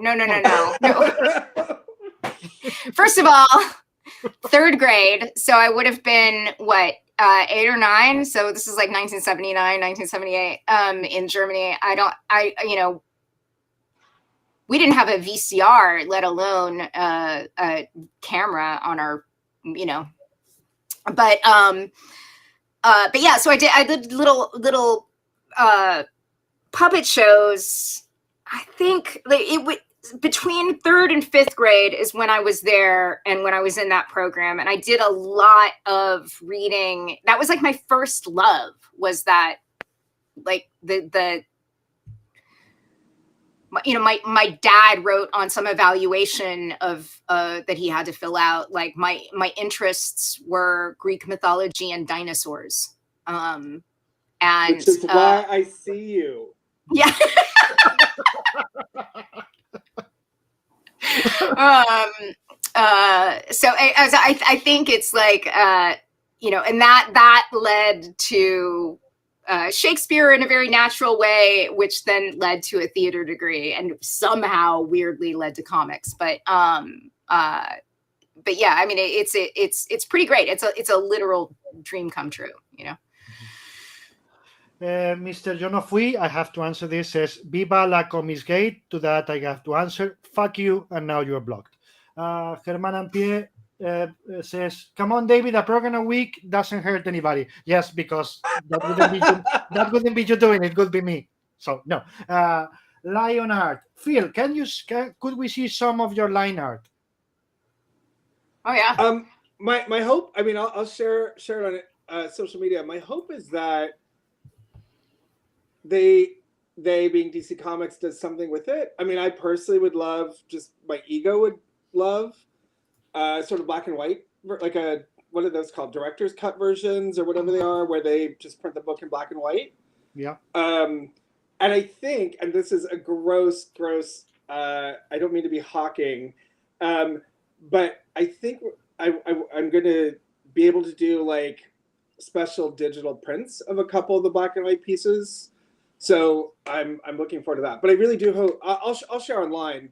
First of all, third grade. So I would have been what, 8 or 9. So this is like 1979, 1978, in Germany. We didn't have a VCR, let alone a camera on our, but yeah, so I did little puppet shows. I think between 3rd and 5th grade is when I was there and when I was in that program. And I did a lot of reading. That was like my first love, was that like my dad wrote on some evaluation of that he had to fill out. Like my interests were Greek mythology and dinosaurs. And which is why I see you. Yeah. So I think it's like, and that led to Shakespeare in a very natural way, which then led to a theater degree and somehow weirdly led to comics. But yeah, I mean, it's pretty great. It's a literal dream come true, Mr. Jonofui, I have to answer this, says, Viva la Comicsgate. To that, I have to answer, fuck you, and now you're blocked. Germán Ampie says, come on, David, a program a week doesn't hurt anybody. Yes, because that wouldn't be you doing it, would be me. So, no. Lion art. Phil, could we see some of your line art? Oh, yeah. My hope, I mean, I'll share it on social media. My hope is that they being DC Comics does something with it. I mean, I personally would love, just my ego would love sort of black and white, like what are those called, director's cut versions or whatever they are, where they just print the book in black and white. Yeah. And I think, and this is a gross I don't mean to be hawking, but I think I'm going to be able to do like special digital prints of a couple of the black and white pieces. So I'm looking forward to that. But I really do hope I'll share online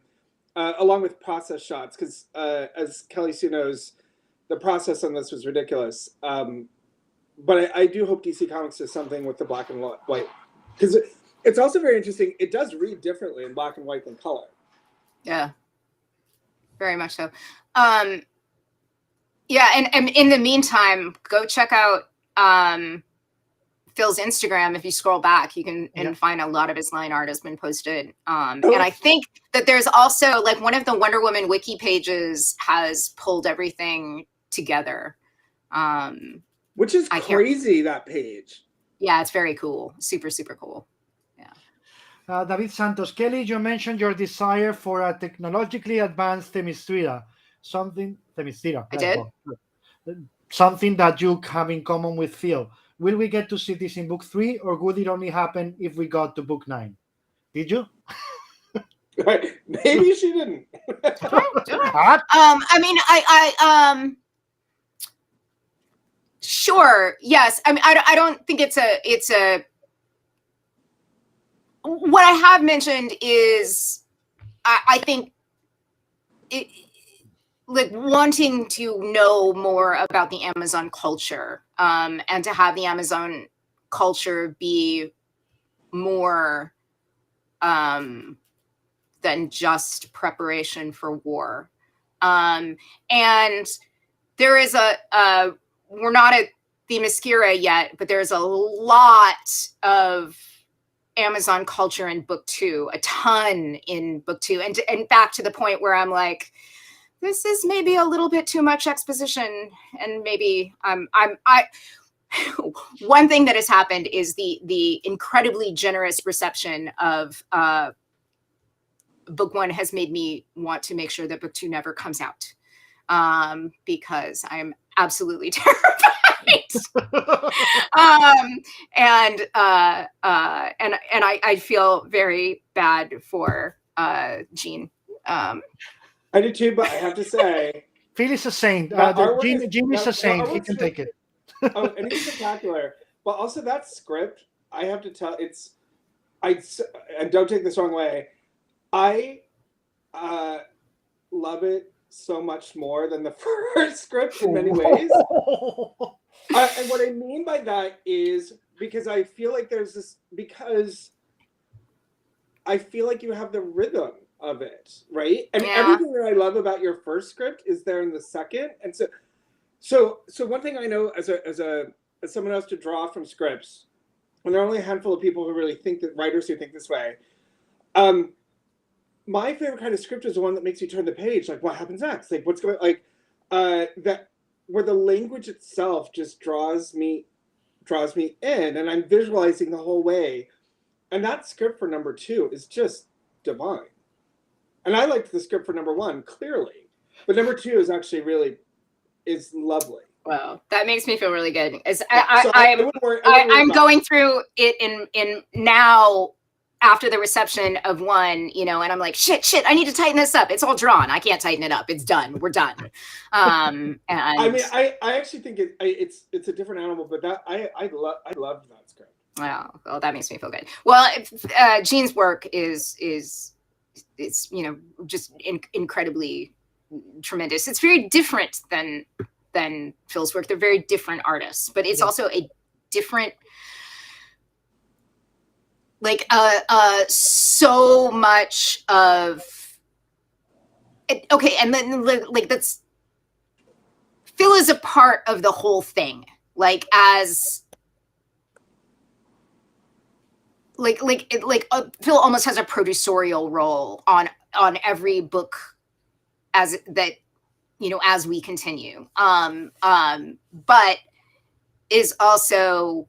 along with process shots, because as Kelly Sue knows, the process on this was ridiculous. But I do hope DC Comics does something with the black and white, because it's also very interesting. It does read differently in black and white than color. Yeah, very much so. Yeah, and in the meantime, go check out Phil's Instagram. If you scroll back, you can find a lot of his line art has been posted. And I think that there's also like one of the Wonder Woman wiki pages has pulled everything together. Which is crazy, that page. Yeah, it's very cool. Super, super cool. Yeah. David Santos, Kelly, you mentioned your desire for a technologically advanced Themyscira. I did. Something that you have in common with Phil. Will we get to see this in book 3, or would it only happen if we got to book 9? Did you? Maybe she didn't. I mean, sure. Yes. I mean, I don't think it's a, what I have mentioned is, I think like wanting to know more about the Amazon culture, and to have the Amazon culture be more than just preparation for war. And there is we're not at Themyscira yet, but there's a lot of Amazon culture in book 2, a ton in book 2. And back to the point where I'm like, this is maybe a little bit too much exposition, and maybe one thing that has happened is the incredibly generous reception of book 1 has made me want to make sure that book 2 never comes out, because I'm absolutely terrified. And I feel very bad for Jean. I do too, but I have to say, Phil is a saint. That artwork Jim is a that saint. He artwork's can just- take it. Oh, and it's spectacular. But also that script, I have to tell, and don't take this wrong way, I love it so much more than the first script in many ways. And what I mean by that is because I feel like because I feel like you have the rhythm of it, right? And everything that I love about your first script is there in the second. And so one thing I know as someone else to draw from scripts, and there are only a handful of people who really think that writers who think this way. My favorite kind of script is the one that makes you turn the page. Like, what happens next? Like, what's going? Like, that where the language itself just draws me in, and I'm visualizing the whole way. And that script for number 2 is just divine. And I liked the script for number 1 clearly, but number 2 is actually is lovely. Wow, that makes me feel really good. I'm going through it in now after the reception of 1, and I'm like, shit, I need to tighten this up. It's all drawn. I can't tighten it up. It's done. We're done. And I mean, I actually think it's a different animal, but that I loved that script. Wow, well, that makes me feel good. Well, Gene's work is just incredibly tremendous. It's very different than Phil's work. They're very different artists, but it's also a different, so much of it. Okay, and then that's Phil is a part of the whole thing. Phil almost has a producerial role on every book as we continue, but is also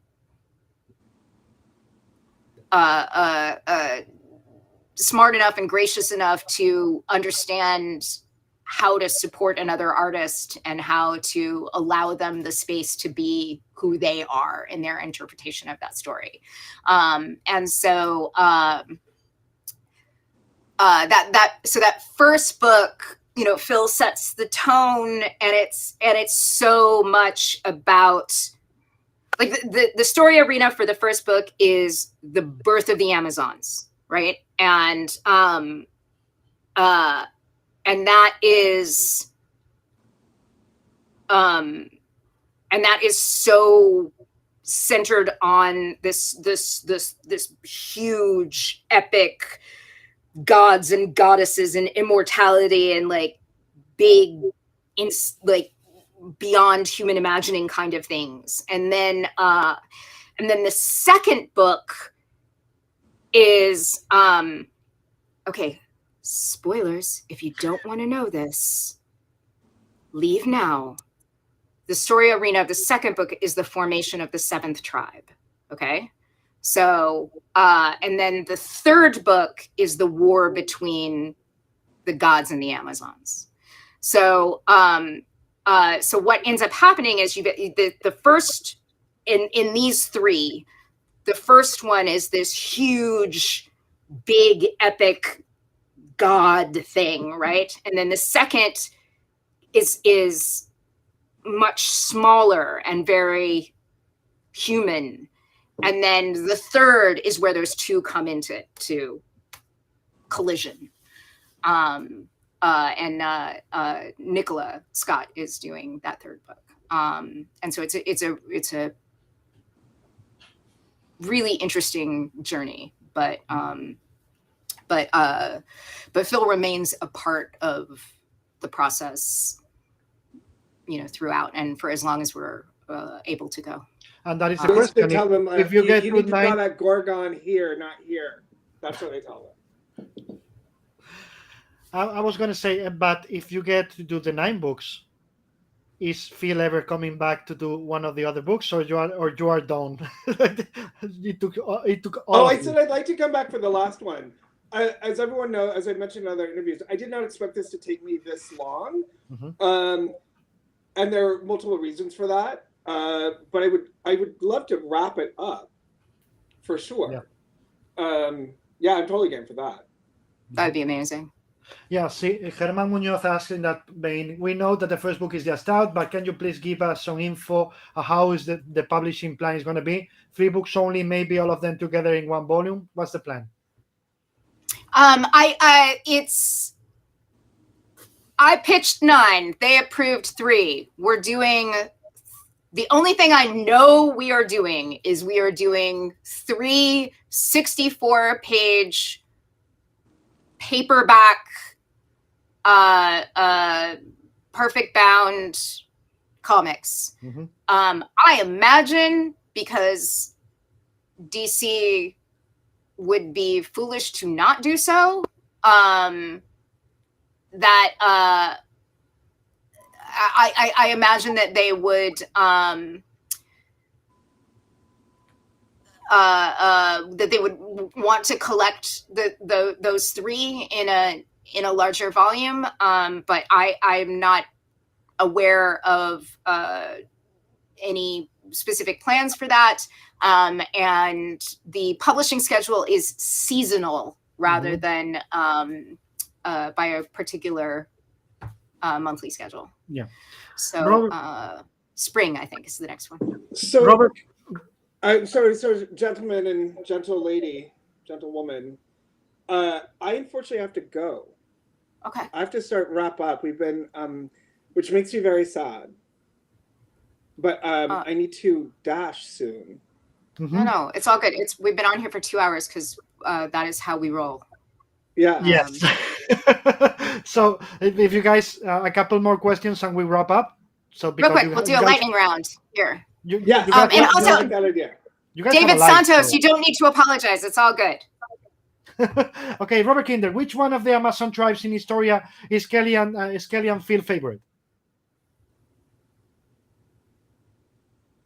smart enough and gracious enough to understand how to support another artist and how to allow them the space to be who they are in their interpretation of that story. So that first book, Phil sets the tone, and it's so much about the story arena for the first book is the birth of the Amazons, right? And that is so centered on this huge epic gods and goddesses and immortality and big beyond human imagining kind of things. And then the second book is okay, spoilers, if you don't want to know this, leave now. The story arena of the second book is the formation of the 7th tribe. Okay. So, and then the third book is the war between the gods and the Amazons. So, so what ends up happening is you get the first in these 3, the first one is this huge, big, epic god thing, right? And then the second is much smaller and very human. And then the third is where those 2 come into collision. Nicola Scott is doing that third book. And so it's a really interesting journey, but Phil remains a part of the process, throughout and for as long as we're able to go. And that is the I question. tell them, If you get need good to line, draw that Gorgon here, not here. That's what I tell them. I was going to say, but if you get to do the 9 books, is Phil ever coming back to do one of the other books, or you are done? it took all. I said I'd like to come back for the last one. As everyone knows, as I mentioned in other interviews, I did not expect this to take me this long. Mm-hmm. And there are multiple reasons for that. But I would love to wrap it up for sure. Yeah. Yeah, I'm totally game for that. That'd be amazing. Yeah, see, Germán Muñoz asked in that vein, we know that the first book is just out, but can you please give us some info how is the publishing plan is going to be? 3 books only, maybe all of them together in 1 volume? What's the plan? I pitched 9. They approved 3. We're doing, the only thing I know we are doing is we are doing 3 64-page paperback, perfect bound comics. Mm-hmm. I imagine, because DC would be foolish to not do so, that I imagine that they would want to collect those 3 in a larger volume. But I'm not aware of any specific plans for that. And the publishing schedule is seasonal rather than by a particular monthly schedule. Yeah. So Robert, spring, I think, is the next one. So, Robert, I'm sorry, gentleman and gentlewoman. I unfortunately have to go. Okay. I have to wrap up. We've been, which makes me very sad. But I need to dash soon. mm-hmm. No, it's all good. We've been on here for 2 hours because that is how we roll. Yeah. Yes. So if you guys, a couple more questions and we wrap up. So Real quick, you, we'll do you a guys, lightning round here. Yeah. And also, I like that idea. You guys have David a life, Santos, so. you don't need to apologize. It's all good. Okay, Robert Kinder, which one of the Amazon tribes in Historia is Kelly and Phil favorite?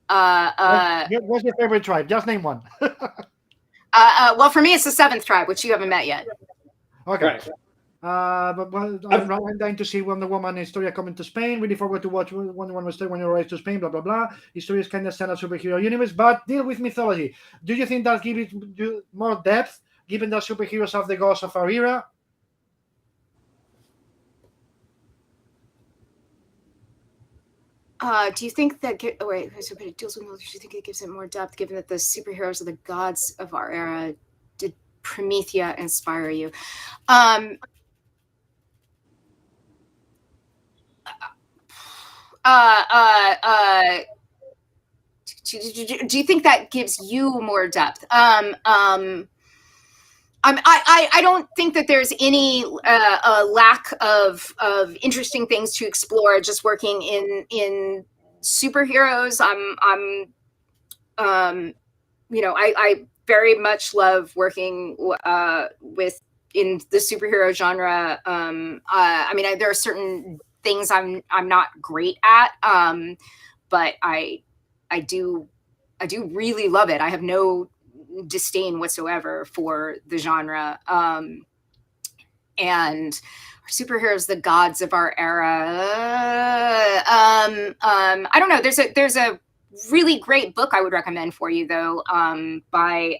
What's your favorite tribe? Just name one. Well, for me, it's the 7th tribe, which you haven't met yet. Okay. Right. But I'm dying to see Wonder Woman Historia coming to Spain. Really forward to watch Wonder Woman when you arrive to Spain. Blah blah blah. Historia is kind of standard superhero universe, but deal with mythology. Do you think that give it more depth, given that superheroes have the gods of our era? Do you think that? So it deals with mythology. Do you think it gives it more depth, given that the superheroes are the gods of our era? Did Promethea inspire you? Do you think that gives you more depth? I don't think that there's any lack of interesting things to explore. Just working in superheroes, I very much love working with in the superhero genre. There are certain things I'm not great at, but I do really love it. I have no disdain whatsoever for the genre. And are superheroes the gods of our era? I don't know. There's a really great book I would recommend for you, though, by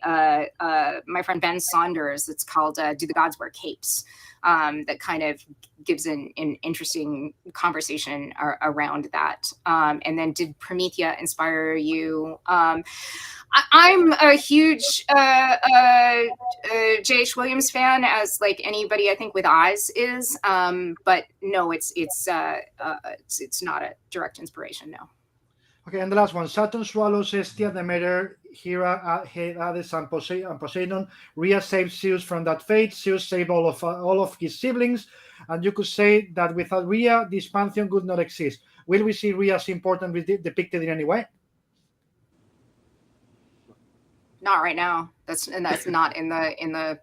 my friend Ben Saunders. It's called Do the Gods Wear Capes? That kind of gives an interesting conversation around that. And then, did Promethea inspire you? I'm a huge J.H. Williams fan, as like anybody I think with eyes is. But no, it's not a direct inspiration. No. Okay, and the last one. Saturn swallows Hestia, Demeter, Hera, Hades, and Poseidon. Rhea saves Zeus from that fate. Zeus saved all of his siblings. And you could say that without Rhea, this pantheon would not exist. Will we see Rhea as important depicted in any way? Not right now. That's not in the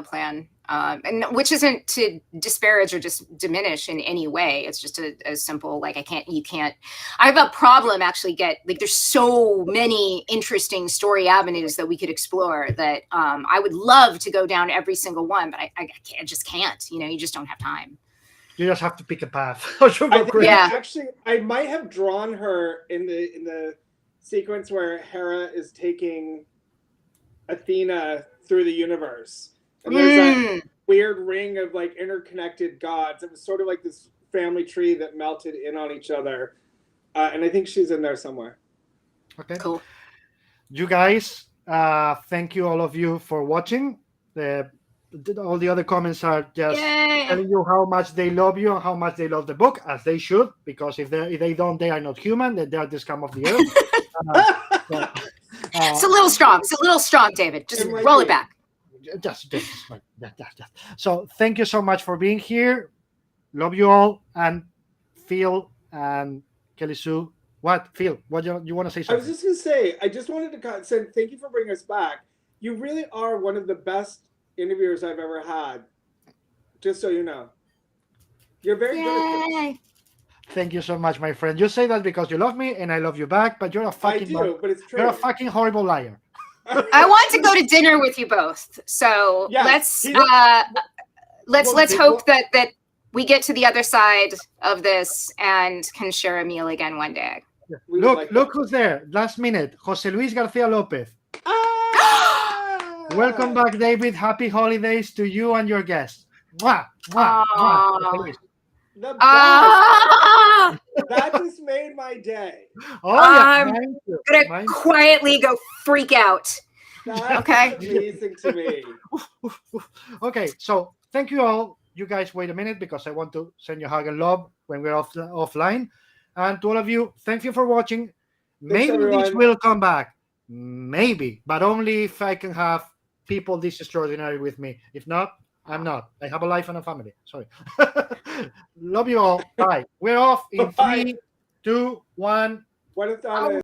plan. And which isn't to disparage or just diminish in any way. It's just a simple, like, you can't. I have a problem actually there's so many interesting story avenues that we could explore that I would love to go down every single one, but I just can't. You just don't have time. You just have to pick a path. Actually, I might have drawn her in the sequence where Hera is taking Athena through the universe. And weird ring of like interconnected gods. It was sort of like this family tree that melted in on each other. And I think she's in there somewhere. Okay. Cool. You guys, thank you all of you for watching. All the other comments are just Yay. telling you how much they love you and how much they love the book, as they should, because if they don't, they are not human. They are the scum of the earth. It's a little strong. It's a little strong, David. Just It might roll be. it back. Just. So thank you so much for being here. Love you all. And Phil and Kelly Sue. What, Phil? What you want to say I was something? just going to say, I just wanted to say thank you for bringing us back. You really are one of the best interviewers I've ever had. Just so you know. You're very good at this. Yay. Thank you so much, my friend. You say that because you love me and I love you back, but you're a I fucking do, but it's true. you're a fucking horrible liar. I want to go to dinner with you both. So Yeah, let's well, hope that we get to the other side of this and can share a meal again one day. We would like Look who's there. Last minute. Jose Luis Garcia Lopez. Ah! Welcome back, David. Happy holidays to you and your guests. Mwah, mwah, mwah. Jose Luis. The best. Ah! That just made my day. Oh, yeah. I'm Thank you. Gonna Mine- quietly go freak out. That's Okay. amazing to me. Okay, so thank you all. You guys wait a minute because I want to send you a hug and love when we're offline. And to all of you, thank you for watching. Maybe this everyone. will come back. Maybe, but only if I can have people this extraordinary with me. If not, I'm not. I have a life and a family. Sorry. Love you all. Bye. We're off in Bye. 3, 2, 1. Buenas tardes.